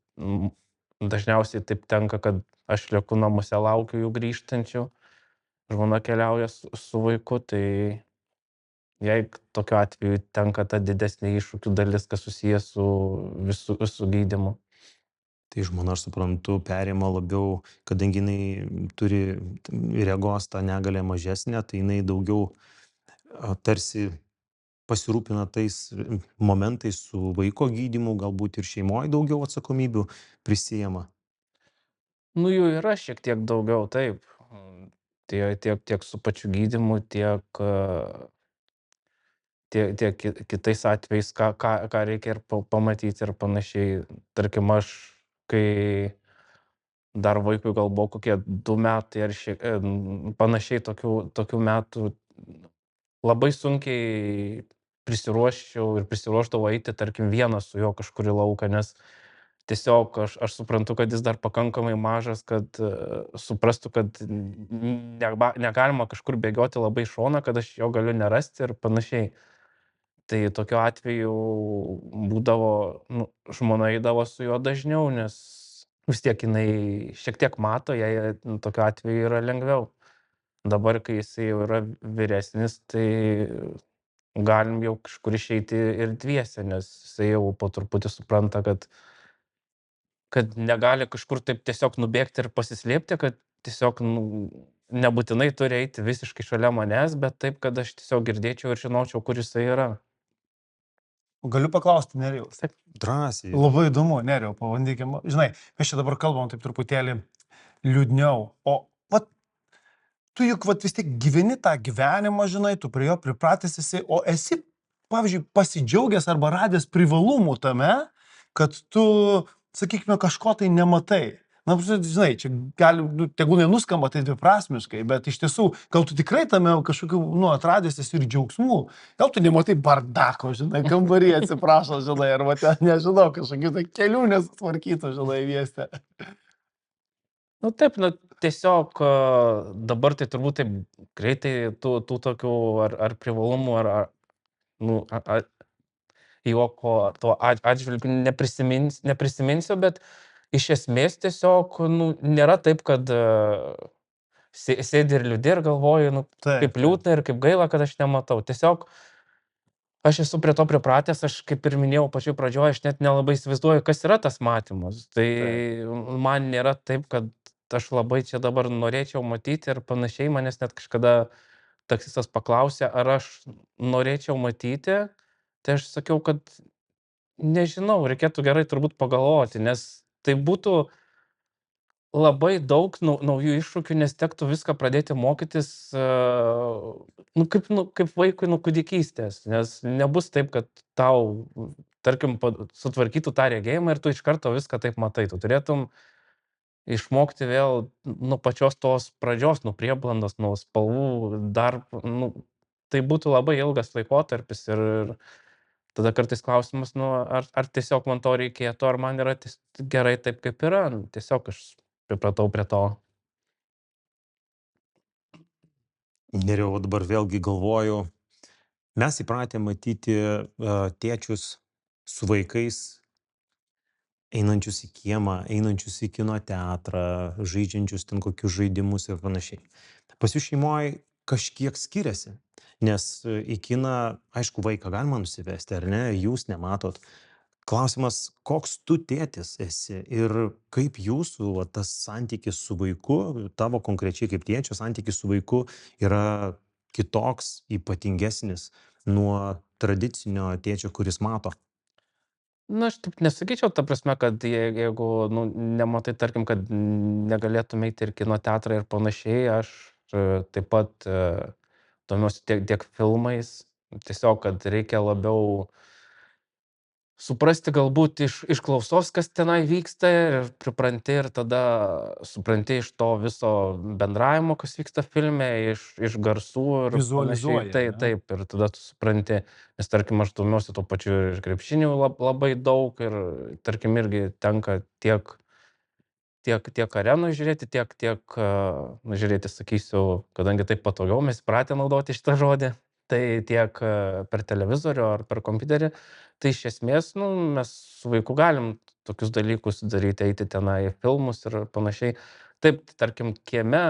dažniausiai taip tenka, kad aš lieku namuose, laukiu jų grįžtančių, žmona keliauja su vaiku, tai jei tokiu atveju tenka ta didesnė iššūkių dalis, kas susijęs su gydymu. Tai žmona, aš suprantu, perima labiau, kadangi jinai turi regos tą negalę mažesnę, tai jinai daugiau tarsi pasirūpina tais momentais su vaiko gydymu, galbūt ir šeimoje daugiau atsakomybių prisijama. Jų yra šiek tiek daugiau, taip. Tiek su pačiu gydymu, tiek kitais atvejais, ką reikia ir pamatyti ir panašiai. Tarkim, aš, kai dar vaikui gal buvo kokie 2 metai ar panašiai tokių metų, labai sunkiai prisiruošdavau eiti, tarkim, vienas su juo kažkur į lauką, nes tiesiog aš suprantu, kad jis dar pakankamai mažas, kad suprastų, kad negalima kažkur bėgioti labai į šoną, kad aš jo galiu nerasti ir panašiai. Tai tokiu atveju būdavo, žmona eidavo su juo dažniau, nes vis tiek jinai šiek tiek mato, jai tokiu atveju yra lengviau. Dabar, kai jisai jau yra vyresnis, tai galim jau kažkur išeiti ir dviese, nes jisai jau po truputį supranta, kad negali kažkur taip tiesiog nubėgti ir pasislėpti, kad tiesiog nebūtinai turi eiti visiškai šalia manęs, bet taip, kad aš tiesiog girdėčiau ir žinočiau, kur jisai yra. Galiu paklausti, Nerijaus? Taip. Drąsiai. Labai įdomu, Nerijau, pabandykim. Žinai, mes čia dabar kalbam taip truputėlį liūdniau, o tu juk vis tiek gyveni tą gyvenimą, žinai, tu prie jo pripratęs esi, o esi, pavyzdžiui, pasidžiaugęs arba radęs privalumų tame, kad tu, sakykime, kažko tai nematai. Na, žinai, čia gali, tegul nenuskamba tai dviprasmiškai, bet iš tiesų, gal tu tikrai tame kažkokiu, atradęs esi ir džiaugsmų. Gal tu nematai bardako, žinai, kambarį atsiprašo, žinai, arba ten, nežinau, kažkokių tai kelių nesutvarkytų, žinai, mieste. Taip, tiesiog dabar tai turbūt taip greitai tų tokių ar privalumų, ar juoko tuo atžvilgiu neprisiminsiu, bet iš esmės tiesiog, nėra taip, kad sėdi ir liūdi ir galvoju, kaip liūdna ir kaip gaila, kad aš nematau. Tiesiog Aš esu prie to pripratęs, aš kaip ir minėjau pačioj pradžioje, aš net nelabai įsivaizduoju, kas yra tas matymas. Tai man nėra taip, kad aš labai čia dabar norėčiau matyti ir panašiai, manęs net kažkada taksistas paklausė, ar aš norėčiau matyti, tai aš sakiau, kad nežinau, reikėtų gerai turbūt pagalvoti, nes tai būtų labai daug naujų iššūkių, nes tektų viską pradėti mokytis, kaip vaikui nuo kūdikystės, nes nebus taip, kad tau, tarkim, sutvarkytų tą regėjimą ir tu iš karto viską taip matai. Tu turėtum išmokti vėl nuo pačios tos pradžios, nuo prieblandos, nuo spalvų, dar, tai būtų labai ilgas laikotarpis ir tada kartais klausimas, ar tiesiog man to reikėtų, ar man yra gerai taip, kaip yra. Tiesiog aš pripratau prie to. Nerijau, dabar vėlgi galvoju, mes įpratę matyti tėčius su vaikais, einančius į kiemą, einančius į kino teatrą, žaidžiančius ten kokius žaidimus ir panašiai. Pas jų šeimoje kažkiek skiriasi, nes į kiną, aišku, vaiką galima nusivesti, ar ne, jūs nematot. Klausimas, koks tu tėtis esi ir kaip jūsų tas santykis su vaiku, tavo konkrečiai kaip tėčio santykis su vaiku yra kitoks, ypatingesnis nuo tradicinio tėčio, kuris mato. Aš taip nesakyčiau, ta prasme, kad jeigu nematai, tarkim, kad negalėtum eiti ir kino teatrą ir panašiai, aš taip pat domiuosi tiek filmais, tiesiog, kad reikia labiau suprasti galbūt iš klausos, kas tenai vyksta ir pripranti ir tada supranti iš to viso bendravimo, kas vyksta filme, iš garsų ir Vizualizuoji, panašiai. Taip, ir tada tu supranti, nes tarkim aš domiuosi tuo pačiu ir krepšiniu labai daug ir tarkim irgi tenka tiek arenoj žiūrėti, tiek žiūrėti, sakysiu, kadangi taip patogiau, mes įpratę naudoti šitą žodį, tai tiek per televizorių ar per kompiuterį. Tai iš esmės, mes su vaiku galim tokius dalykus daryti, eiti tenai į filmus ir panašiai. Taip, tarkim, kieme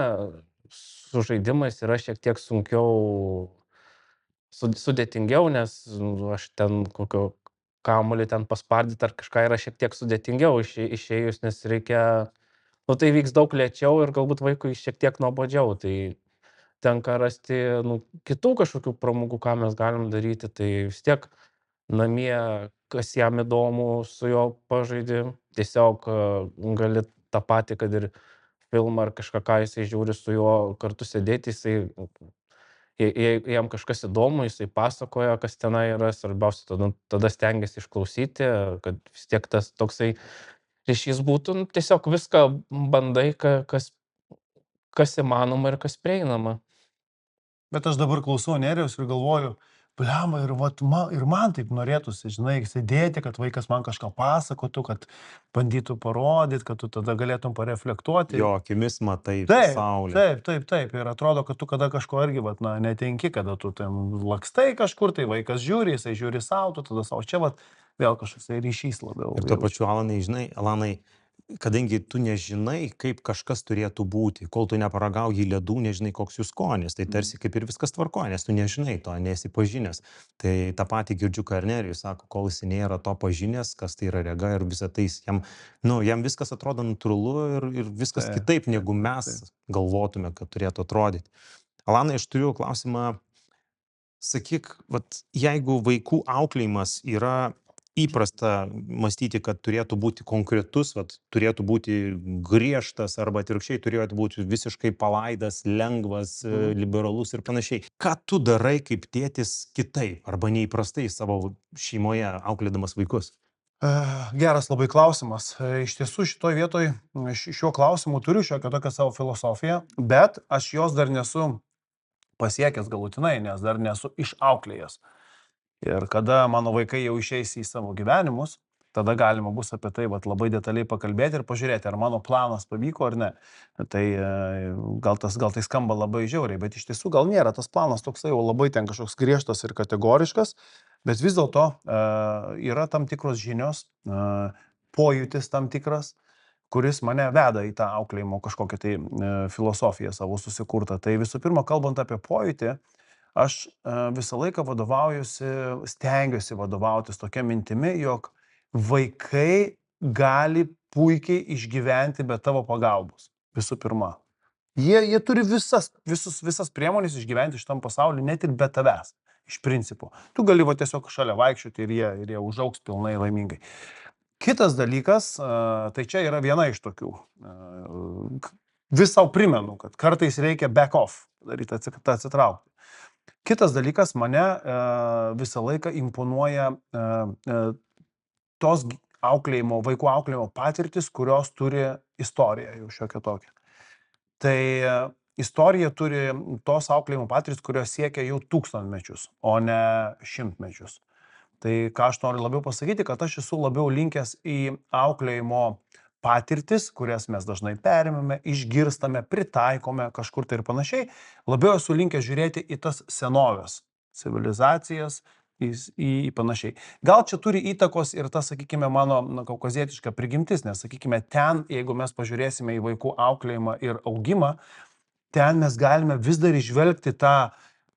su žaidimais yra šiek tiek sunkiau, sudėtingiau, nes aš ten kokio kamuolį ten paspardyt ar kažką yra šiek tiek sudėtingiau išėjus, nes reikia, tai vyks daug lėčiau ir galbūt vaikui šiek tiek nuobodžiau. Tai tenka rasti kitų kažkokių pramogų, ką mes galim daryti. Tai vis tiek namie, kas jam įdomu, su juo pažaidi. Tiesiog gali tą patį, kad ir filmą ar kažką, ką jisai žiūri, su juo kartu sėdėti. Jei jam kažkas įdomu, jisai pasakoja, kas tenai yra. Svarbiausia, tada stengiasi išklausyti, kad vis tiek tas toksai ryšys būtų. Tiesiog viską bandai, kas įmanoma ir kas prieinama. Bet aš dabar klausau Nerijaus ir galvoju, blemba, ir man taip norėtųsi, žinai, sėdėti, kad vaikas man kažką pasakotų, kad bandytų parodyti, kad tu tada galėtum pareflektuoti. Jo akimis matai pasaulį. Taip. Ir atrodo, kad tu kada kažko irgi, netenki, kada tu ten lakstai kažkur, tai vaikas žiūri, jisai žiūri savo, tu tada savo. Čia vėl kažkoks ryšys labiau. Ir tuo pačiu, Alanai, kadangi tu nežinai, kaip kažkas turėtų būti, kol tu neparagauji ledų, nežinai, koks jų skonis, tai tarsi kaip ir viskas tvarkoja, nes tu nežinai to, nesi pažinęs. Tai tą patį girdžiu, ką Nerijus sako, kol jis nėra to pažinęs, kas tai yra rega ir visą tai, jam viskas atrodo natūralu ir viskas kitaip, negu mes galvotume, kad turėtų atrodyti. Alanai, aš turiu klausimą, sakyk, jeigu vaikų auklėjimas yra įprasta mąstyti, kad turėtų būti konkretus, turėtų būti griežtas arba atvirkščiai turėtų būti visiškai palaidas, lengvas, liberalus ir panašiai. Ką tu darai kaip tėtis kitaip arba neįprastai savo šeimoje auklėdamas vaikus? Geras labai klausimas. Iš tiesų šitoj vietoj šiuo klausimu turiu šiokią tokią savo filosofiją, bet aš jos dar nesu pasiekęs galutinai, nes dar nesu išauklėjęs. Ir kada mano vaikai jau išeis į savo gyvenimus, tada galima bus apie tai labai detaliai pakalbėti ir pažiūrėti, ar mano planas pavyko ar ne. Tai gal tai skamba labai žiauriai, bet iš tiesų gal nėra tas planas toksai jau labai ten kažkoks griežtas ir kategoriškas, bet vis dėlto yra tam tikros žinios, pojūtis tam tikras, kuris mane veda į tą auklėjimo kažkokią tai filosofiją savo susikurtą. Tai visų pirma, kalbant apie pojūtį, Aš visą laiką stengiuosi vadovautis tokia mintimi, jog vaikai gali puikiai išgyventi be tavo pagalbos. Visų pirma. Jie turi visas priemonės išgyventi šitam pasauliu, net ir be tavęs. Iš principo. Tu gali tiesiog šalia vaikščioti ir jie užaugs pilnai laimingai. Kitas dalykas, tai čia yra viena iš tokių. Vis sau primenu, kad kartais reikia back off, daryti atsitraukti. Kitas dalykas, mane visą laiką imponuoja tos vaikų auklėjimo patirtis, kurios turi istoriją jau šiokią tokią. Tai istorija turi tos auklėjimo patirtis, kurios siekia jau 1000 mečius, o ne 100 mečius. Tai ką aš noriu labiau pasakyti, kad aš esu labiau linkęs į auklėjimo patirtis, kurias mes dažnai perimame, išgirstame, pritaikome kažkur tai ir panašiai. Labiau esu linkęs žiūrėti į tas senovės civilizacijas, į panašiai. Gal čia turi įtakos ir ta, sakykime, mano kaukazietiška prigimtis, nes, sakykime, ten, jeigu mes pažiūrėsime į vaikų auklėjimą ir augimą, ten mes galime vis dar išvelgti tą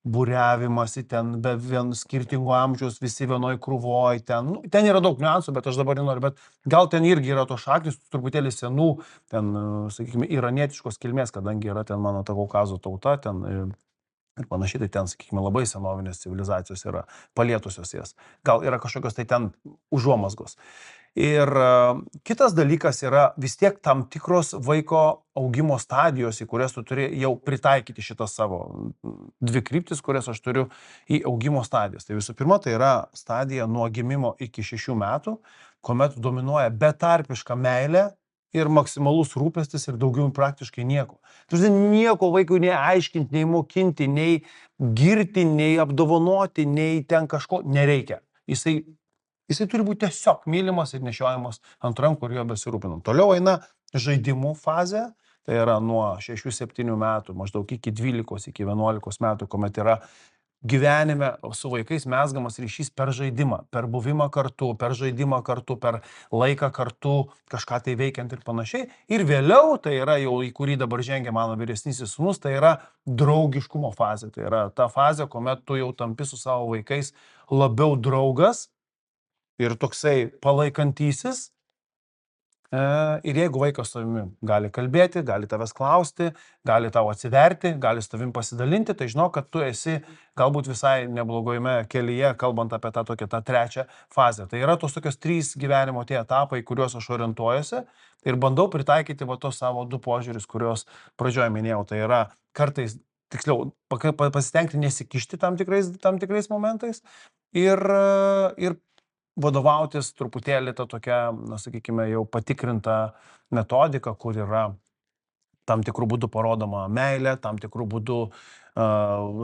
būriavimąsi, ten be skirtingų amžiaus, visi vienoj krūvoj, ten yra daug niuansų, bet aš dabar nenoriu, bet gal ten irgi yra to šaknis, truputėlį senų, ten, sakykime, iranietiškos kilmės, kadangi yra ten mano ta Kaukazo tauta, ten ir panašiai, tai ten, sakykime, labai senovinės civilizacijos yra palietusios jas. Gal yra kažkokios tai ten užuomasgos. Ir kitas dalykas yra vis tiek tam tikros vaiko augimo stadijos, į kurias tu turi jau pritaikyti šitas savo 2 kryptis, kurias aš turiu į augimo stadijas. Tai visų pirma, tai yra stadija nuo gimimo iki 6 metų, kuomet dominuoja betarpiška meilė ir maksimalus rūpestis ir daugiau praktiškai nieko. Tu nieko vaikui nei aiškinti, nei mokinti, nei girti, nei apdovanoti, nei ten kažko nereikia. Jisai turi būti tiesiog mylimas ir nešiojamas ant rankų ir jo besirūpinant. Toliau eina žaidimų fazė, tai yra nuo 6-7 metų, maždaug iki 12, iki 11 metų, kuomet yra gyvenime su vaikais mezgamas ryšys per žaidimą, per buvimą kartu, per žaidimą kartu, per laiką kartu, kažką tai veikiant ir panašiai. Ir vėliau, tai yra jau į kurį dabar žengia mano vyresnysis sūnus, tai yra draugiškumo fazė. Tai yra ta fazė, kuomet tu jau tampi su savo vaikais labiau draugas ir toksai palaikantysis. Ir jeigu vaikas su tavimi gali kalbėti, gali tavęs klausti, gali tau atsiverti, gali su tavim pasidalinti, tai žinok, kad tu esi galbūt visai neblogojame kelyje, kalbant apie tą 3 fazę. Tai yra tos tokios 3 gyvenimo tie etapai, kuriuos aš orientuojuosi ir bandau pritaikyti tos savo 2 požiūrius, kuriuos pradžioje minėjau. Tai yra kartais, tiksliau, pasistengti nesikišti tam tikrais momentais ir vadovautis truputėlį tą tokią, sakykime, jau patikrintą metodiką, kur yra tam tikrų būdų parodoma meilė, tam tikrų būdų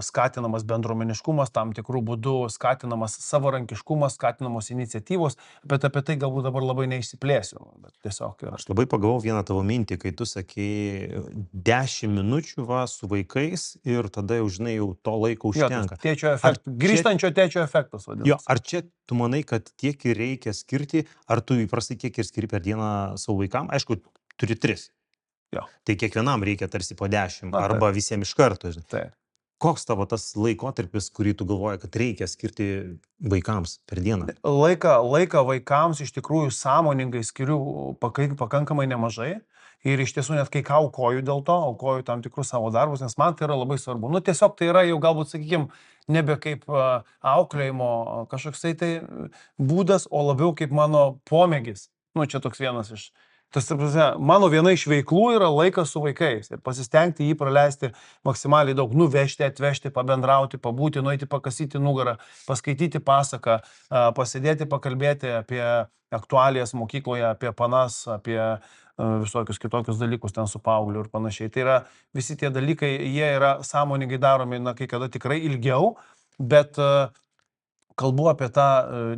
skatinamas bendruomeniškumas, tam tikrų būdų skatinamas savarankiškumas, skatinamos iniciatyvos, bet apie tai galbūt dabar labai neišsiplėsiu. Bet tiesiog Aš labai pagavau vieną tavo mintį, kai tu sakei 10 minučių su vaikais ir tada jau, žinai, jau to laiko užtenka. Tėčio efektas, grįžtančio tėčio efektas vadinasi. Jo, ar čia tu manai, kad tiek ir reikia skirti, ar tu įprastai tiek ir skiri per dieną savo vaikam? Aišku, turi 3. Jo. Tai kiekvienam reikia tarsi po 10 Na, arba visiems iš karto. Tai. Koks tavo tas laikotarpis, kurį tu galvoji, kad reikia skirti vaikams per dieną? Laiką vaikams iš tikrųjų sąmoningai skiriu pakankamai nemažai ir iš tiesų net kai ką aukoju dėl to, aukoju tam tikrus savo darbus, nes man tai yra labai svarbu. Tiesiog tai yra jau galbūt, sakykime, nebe kaip auklėjimo kažkoks tai būdas, o labiau kaip mano pomėgis. Čia toks vienas iš... Mano viena iš veiklų yra laikas su vaikais ir pasistengti jį praleisti maksimaliai daug, nuvežti, atvežti, pabendrauti, pabūti, nueiti pakasyti nugarą, paskaityti pasaką, pasėdėti, pakalbėti apie aktualijas mokykloje, apie panas, apie visokius kitokius dalykus ten su paaugliu ir panašiai. Tai yra visi tie dalykai, jie yra sąmoningai daromi, kai kada tikrai ilgiau, bet kalbu apie tą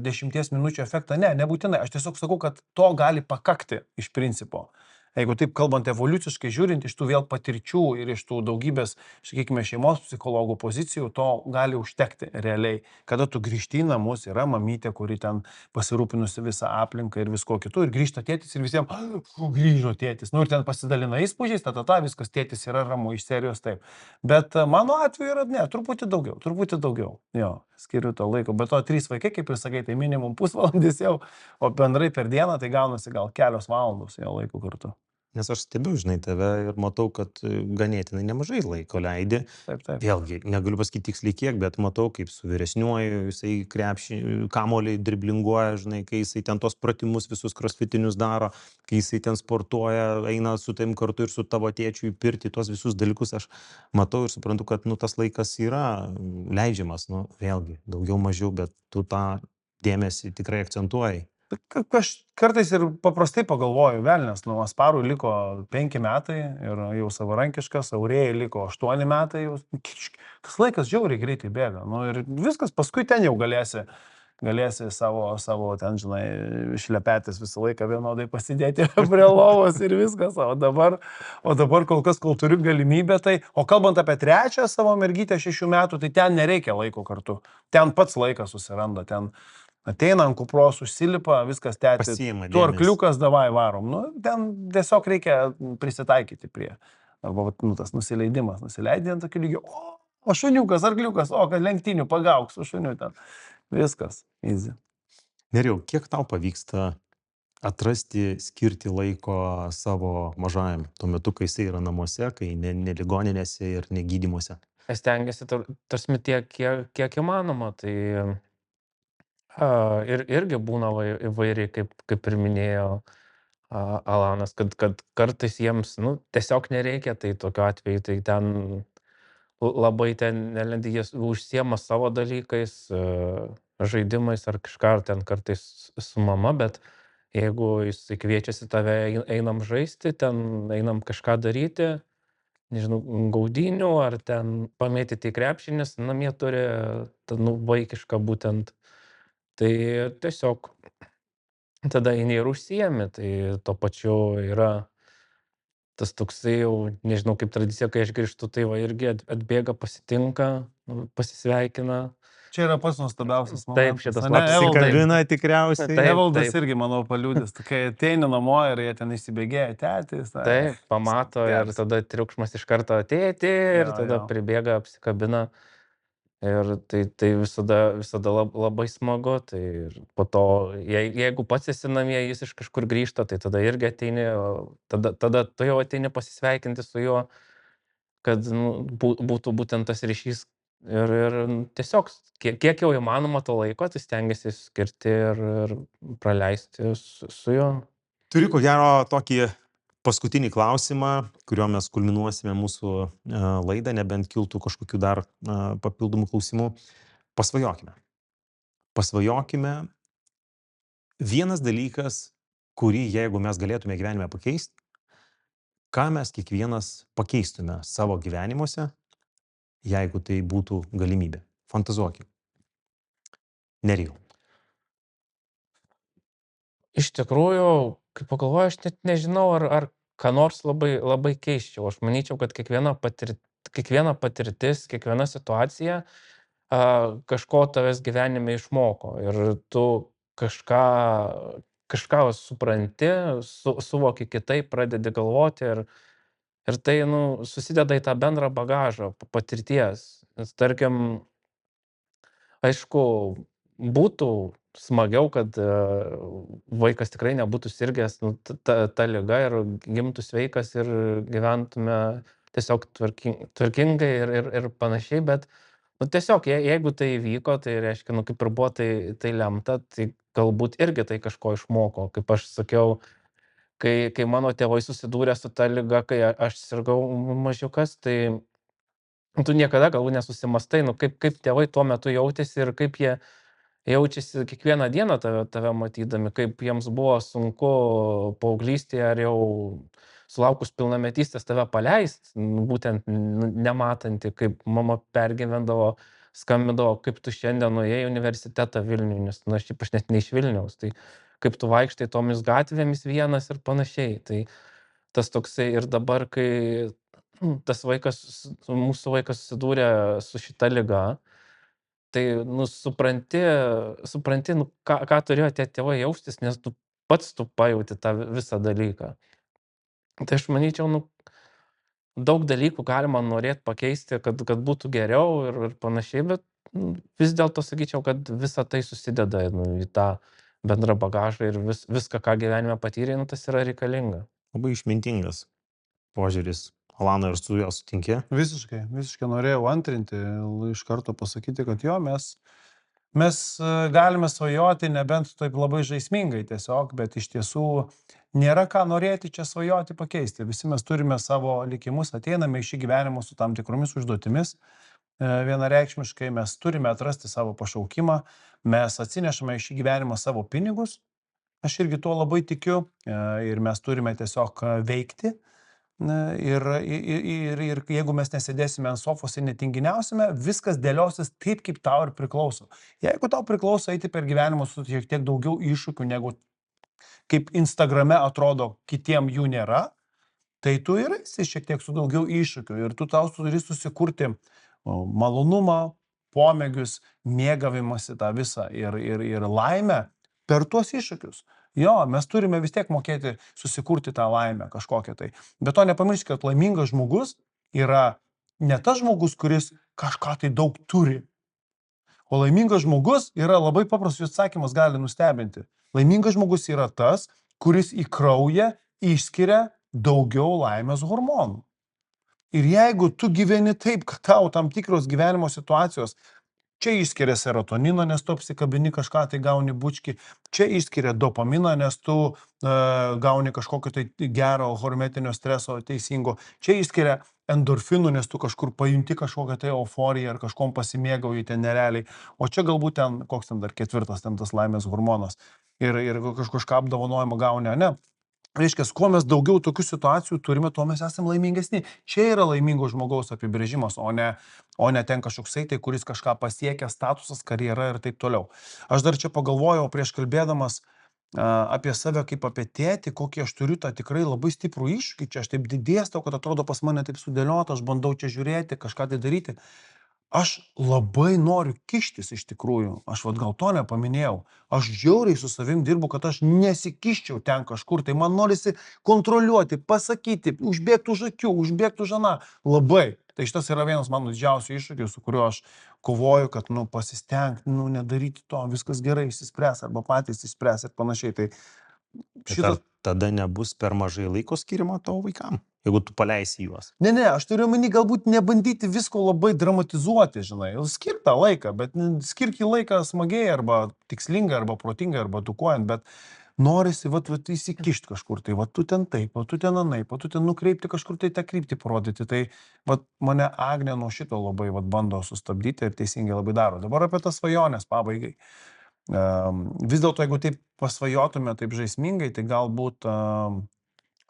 10 minučių efektą. Ne, nebūtinai. Aš tiesiog sakau, kad to gali pakakti iš principo. Jeigu taip kalbant evoliuciškai žiūrint, iš tų vėl patirčių ir iš tų daugybės, sakykime, šeimos psichologų pozicijų, to gali užtekti realiai. Kada tu grįžti į namus, yra mamytė, kuri ten pasirūpinusi visą aplinką ir visko kitų, ir grįžta tėtis ir visiems, grįžo tėtis. Nu ir ten pasidalina įspūdžiais, viskas, tėtis yra ramu iš serijos taip. Bet mano atveju yra, ne, truputį daugiau. Jo, skiriu to laiko. Bet to 3 vaikai, kaip ir sakai, tai minimum pusvalandis jau, o bendrai per dieną tai gaunasi gal kelios valandos jo laiko kartu. Nes aš stebiu, žinai, tave ir matau, kad ganėtinai nemažai laiko leidi. Taip. Vėlgi, negaliu pasakyti tiksliai kiek, bet matau, kaip su vyresniuoju, jisai krepšį, kamoliai driblinguoja, žinai, kai jisai ten tos pratimus visus crossfitinius daro, kai jisai ten sportuoja, eina su tavim kartu ir su tavo tėčiu į pirtį, tuos visus dalykus aš matau ir suprantu, kad, nu, tas laikas yra leidžiamas, nu, vėlgi, daugiau mažiau, bet tu tą dėmesį tikrai akcentuoji. Aš kartais ir paprastai pagalvoju, velnės, nu, Asparui liko 5 metai ir jau savarankiškas, Aurėjai liko 8 metai, jau tas laikas žiauriai greitai bėga. Nu, ir viskas, paskui ten jau galėsi savo ten, žinai, šlepetės visą laiką vienodai pasidėti prie lovos ir viskas. O dabar kol kas, kol turiu galimybę, tai, o kalbant apie 3 savo mergytę 6 metų, tai ten nereikia laiko kartu. Ten pats laikas susiranda, ten ateina ant kupros, užsilipa, viskas tęti. Pasiima Tu dėmesį. arkliukas, davai varom. Nu, ten tiesiog reikia prisitaikyti prie. Arba, nu, tas nusileidimas, nusileidė ant tokių lygių. O šuniukas, arkliukas, o kad lenktynių pagauk su šuniu ten. Viskas, easy. Nerijau, kiek tau pavyksta atrasti, skirti laiko savo mažajam, tuo metu, kai jisai yra namuose, kai ne ligoninėse ir ne gydymuose? Aš stengiuosi tarsi tiek, kiek įmanoma. Tai ir irgi būna įvairiai, kaip ir minėjo Alanas, kad kartais jiems tiesiog nereikia, tai tokiu atveju tai ten labai ten nelendi, jie užsiema savo dalykais, žaidimais ar kažką, ar ten kartais su mama, bet jeigu jis kviečiasi tave, einam žaisti, ten einam kažką daryti, nežinau, gaudynių, ar ten pamėtyti į krepšį, nes namie turi vaikišką būtent. Tai tiesiog tada eini ir užsiemi, tai tuo pačiu yra tas toksai jau, nežinau, kaip tradicija, kai aš grįžtu, tai va irgi atbėga, pasitinka, pasisveikina. Čia yra pats nuostabiausias momentas. Taip, šitas ane, Evaldai? Apsikabina tikriausiai. Taip. Evaldas irgi, manau, paliūdės. Kai ateini namo ir jie ten įsibėgėja tėtis. Taip, pamato ir tada triukšmas iš karto tėti ir Jo, tada jo. pribėga, apsikabina. Ir tai visada labai smagu. Tai ir po to, jeigu pats esi namie, jis iš kažkur grįžta, tai tada irgi ateini, tada tu jau ateini pasisveikinti su juo, kad būtų būtent tas ryšys. Ir tiesiog, kiek jau įmanoma to laiko, tai stengiasi skirti ir praleisti su juo. Turiu ko gero tokį paskutinį klausimą, kuriuo mes kulminuosime mūsų laidą, nebent kiltų kažkokių dar papildomų klausimų. Pasvajokime. Pasvajokime. Vienas dalykas, kurį jeigu mes galėtume gyvenime pakeisti, ką mes kiekvienas pakeistume savo gyvenimuose, jeigu tai būtų galimybė. Fantazuokime. Nerijau. Iš tikrųjų, kai pagalvoju, aš net nežinau, ar ką nors labai keisčiau. Aš manyčiau, kad kiekviena patirtis, kiekviena situacija kažko tavęs gyvenime išmoko. Ir tu kažką supranti, suvoki kitaip, pradedi galvoti ir tai susideda į tą bendrą bagažą patirties. Nes tarkim, aišku, būtų smagiau, kad vaikas tikrai nebūtų sirgęs ta liga ir gimtų sveikas ir gyventume tiesiog tvarkingai ir panašiai, bet tiesiog jeigu tai įvyko, tai reiškia, kaip ir buvo tai lemta, tai galbūt irgi tai kažko išmoko. Kaip aš sakiau, kai mano tėvai susidūrė su ta liga, kai aš sirgau mažiukas, tai tu niekada galbūt nesusimastai, kaip tėvai tuo metu jautėsi ir kaip jie jaučiasi kiekvieną dieną tave matydami, kaip jiems buvo sunku paauglystėje ar jau sulaukus pilnametystės tave paleist, būtent nematanti, kaip mama pergyvendavo, skambindavo, kaip tu šiandien nuėjai į universitetą Vilniuje, nes aš net ne iš Vilniaus, tai kaip tu vaikštai tomis gatvėmis vienas ir panašiai. Tai tas toksai ir dabar, kai tas vaikas, mūsų vaikas susidūrė su šita liga, tai, nu, supranti, nu, ką turėjo tie tėvai jaustis, nes tu pats tu pajauti tą visą dalyką. Tai aš manyčiau, nu, daug dalykų galima norėt pakeisti, kad būtų geriau ir panašiai, bet vis dėlto sakyčiau, kad visa tai susideda, nu, į tą bendrą bagažą ir viską, ką gyvenime patyrei, nu, tas yra reikalinga. Labai išmintingas požiūris. Alana, ir su juo sutinki? Visiškai norėjau antrinti, iš karto pasakyti, kad jo, mes galime svajoti nebent taip labai žaismingai tiesiog, bet iš tiesų nėra ką norėti čia svajoti pakeisti. Visi mes turime savo likimus, ateiname į šį gyvenimą su tam tikromis užduotimis. Vienareikšmiškai mes turime atrasti savo pašaukimą, mes atsinešame į šį gyvenimą savo pinigus. Aš irgi tuo labai tikiu ir mes turime tiesiog veikti. Ir jeigu mes nesėdėsime ant sofos ir netinginiausime, viskas dėliosis taip, kaip tau ir priklauso. Jeigu tau priklauso eiti per gyvenimą su šiek tiek daugiau iššūkių, negu kaip Instagrame atrodo, kitiem jų nėra, tai tu ir esi šiek tiek su daugiau iššūkių ir tu tau turi susikurti malonumą, pomėgius, mėgavimąsi tą visą ir laimę per tuos iššūkius. Jo, mes turime vis tiek mokėti susikurti tą laimę kažkokią tai. Bet to nepamirškite, kad laimingas žmogus yra ne tas žmogus, kuris kažką tai daug turi. O laimingas žmogus yra labai paprastas atsakymas, gali nustebinti. Laimingas žmogus yra tas, kuris į kraują išskiria daugiau laimės hormonų. Ir jeigu tu gyveni taip, kad tau tam tikros gyvenimo situacijos, čia išskiria serotoniną, nes tu apsikabini kažką, tai gauni bučkį. Čia išskiria dopaminą, nes tu gauni kažkokio tai gero hormetinio streso teisingo. Čia išskiria endorfinų, nes tu kažkur pajunti kažkokią tai euforiją ar kažkom pasimėgauji ten nerealiai. O čia galbūt ten, koks ten dar ketvirtas, ten tas laimės hormonas. Ir kažką apdovanojimą gauni, ne? Reiškia, kuo mes daugiau tokių situacijų turime, tuo mes esame laimingesni. Čia yra laimingo žmogaus apibrėžimas, o ne ten kažkoksai tai, kuris kažką pasiekia, statusas, karjera ir taip toliau. Aš dar čia pagalvojau prieš kalbėdamas apie save kaip apie tėtį, kokį aš turiu tą tikrai labai stiprų iššūkį. Čia aš taip didėstau, kad atrodo pas mane taip sudėliota, aš bandau čia žiūrėti, kažką tai daryti. Aš labai noriu kištis iš tikrųjų, aš gal to nepaminėjau, aš žiauriai su savim dirbu, kad aš nesikiščiau ten kažkur, tai man norisi kontroliuoti, pasakyti, užbėgti už akių, užbėgti už aną, labai. Tai šitas yra vienas mano didžiausių iššūkių, su kuriuo aš kovoju, kad, pasistengti, nedaryti to, viskas gerai išsispręs, arba patys išspręs ir panašiai. Tai šitas... Tada nebus per mažai laiko skirimo tavo vaikam, jeigu tu paleisi juos. Ne, aš turiu omeny galbūt nebandyti visko labai dramatizuoti, žinai. Skirk tą laiką, bet skirk į laiką smagiai, arba tikslingai, arba protingai, arba edukuojant, bet norisi įsikišti kažkur, tai tu ten taip, tu ten anaip, tu ten nukreipti kažkur tai tą kryptį parodyti. Tai mane Agnė nuo šito labai bando sustabdyti ir teisingai labai daro. Dabar apie tas svajonės pabaigai. Vis dėlto, jeigu taip pasvajotume taip žaismingai, tai galbūt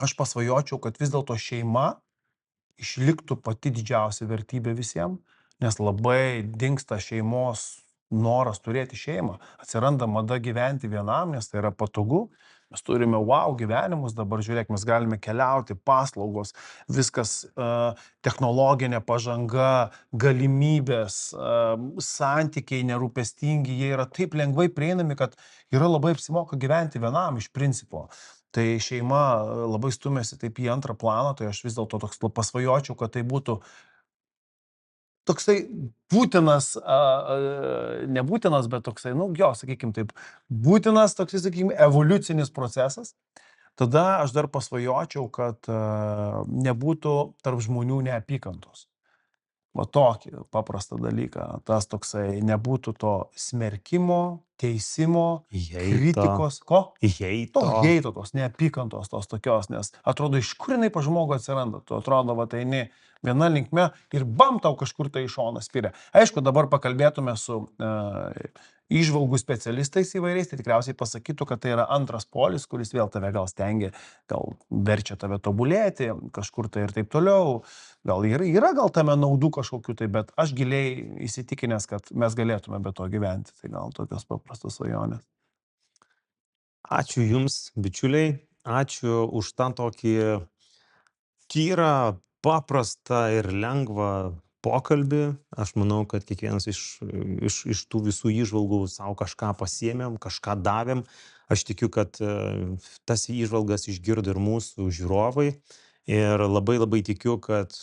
aš pasvajočiau, kad vis dėlto šeima išliktų pati didžiausia vertybė visiems, nes labai dingsta šeimos noras turėti šeimą. Atsiranda mada gyventi vienam, nes tai yra patogu. Mes turime wow gyvenimus, dabar žiūrėk, mes galime keliauti, paslaugos, viskas technologinė pažanga, galimybės, santykiai nerūpestingi, jie yra taip lengvai prieinami, kad yra labai apsimoka gyventi vienam iš principo. Tai šeima labai stumėsi taip į antrą planą, tai aš vis dėlto toks pasvajočiau, kad tai būtų toksai būtinas, nebūtinas, bet toksai, sakykim taip, būtinas toksai, sakykim, evoliucinis procesas. Tada aš dar pasvajočiau, kad nebūtų tarp žmonių neapykantos. Tokį paprastą dalyką. Tas toksai nebūtų to smerkimo, teisimo, kritikos. Ko? Heito, tos neapykantos, tos tokios, nes atrodo, iš kur jinai pa žmogų atsiranda. Tu atrodo, eini viena linkme ir bam, tau kažkur tai iš šono spiria. Aišku, dabar pakalbėtume su įžvalgų specialistais įvairiais, tai tikriausiai pasakytų, kad tai yra antras polis, kuris vėl tave gal stengia, gal verčia tave tobulėti, kažkur tai ir taip toliau. Gal yra gal tame naudų kažkokių tai, bet aš giliai įsitikinęs, kad mes galėtume be to gyventi. Tai gal tokios paprastos svajonės. Ačiū Jums, bičiuliai. Ačiū už tą tokį tyrą, paprastą ir lengvą pokalbį. Aš manau, kad kiekvienas iš tų visų įžvalgų savo kažką pasiėmėm, kažką davėm. Aš tikiu, kad tas įžvalgas išgirdo ir mūsų žiūrovai. Ir labai labai tikiu, kad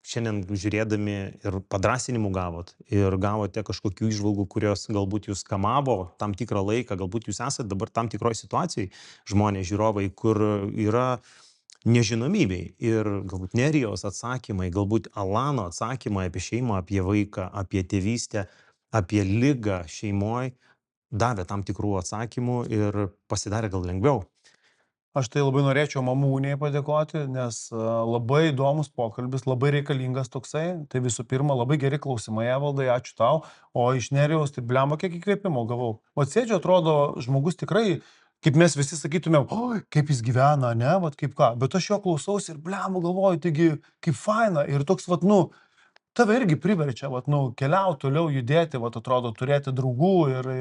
šiandien žiūrėdami ir padrasinimų gavot, ir gavote kažkokių įžvalgų, kurios galbūt jūs kamavo tam tikrą laiką, galbūt jūs esate dabar tam tikroj situacijai, žmonės, žiūrovai, kur yra nežinomybei ir galbūt Nerijos atsakymai, galbūt Alano atsakymai apie šeimą, apie vaiką, apie tėvystę, apie ligą šeimoje davė tam tikrų atsakymų ir pasidarė gal lengviau. Aš tai labai norėčiau mamų unijai padėkoti, nes labai įdomus pokalbis, labai reikalingas toksai. Tai visų pirma, labai geri klausimai, Evaldai, ačiū tau. O iš Nerijaus, tai blemba, kiek įkvėpimo gavau. O sėdžiu, atrodo, žmogus tikrai, kaip mes visi sakytumėm, oi, kaip jis gyvena, ne, vat kaip ką. Bet aš jo klausausi ir blemba galvoju, taigi kaip faina. Ir toks, vat, nu, tave irgi priverčia, vat, nu, keliauti toliau, judėti, vat, atrodo, turėti draugų ir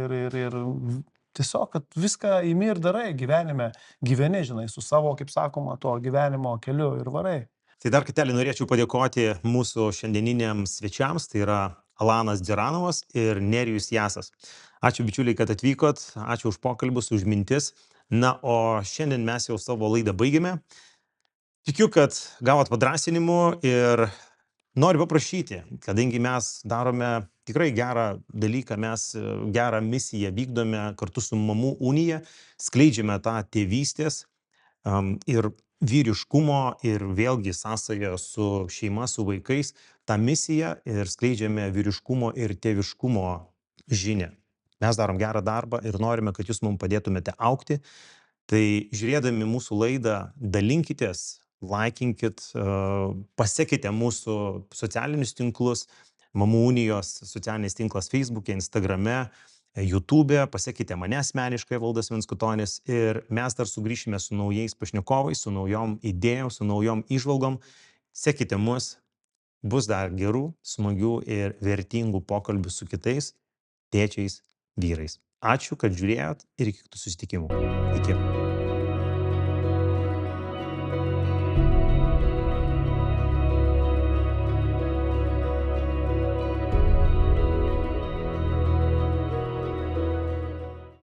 tiesiog, kad viską imi ir darai gyvenime, gyveni, žinai, su savo, kaip sakoma, to gyvenimo keliu ir varai. Tai dar kartelį norėčiau padėkoti mūsų šiandieniniams svečiams, tai yra Alanas Dzeranovas ir Nerijus Jasas. Ačiū bičiuliai, kad atvykot, ačiū už pokalbius, už mintis. Na, o šiandien mes jau savo laidą baigėme. Tikiu, kad gavot padrasinimų ir noriu paprašyti, kadangi mes darome tikrai gerą dalyką, mes gerą misiją vykdome kartu su Mamų unija, skleidžiame tą tėvystės ir vyriškumo ir vėlgi sąsąją su šeima, su vaikais, tą misiją ir skleidžiame vyriškumo ir tėviškumo žinią. Mes darom gerą darbą ir norime, kad jūs mums padėtumėte augti. Tai žiūrėdami mūsų laidą, dalinkitės, laikinkit, pasekite mūsų socialinius tinklus, Mamų unijos socialinis tinklas Facebook'e, Instagram'e, YouTube'e, pasekite mane asmeniškai, Evaldas Venskutonis, ir mes dar sugrįšime su naujais pašnekovais, su naujom idėjom, su naujom įžvalgom. Sekite mus, bus dar gerų, smagių ir vertingų pokalbių su kitais tėčiais, vyrais. Ačiū, kad žiūrėjot ir iki kitų susitikimų. Iki.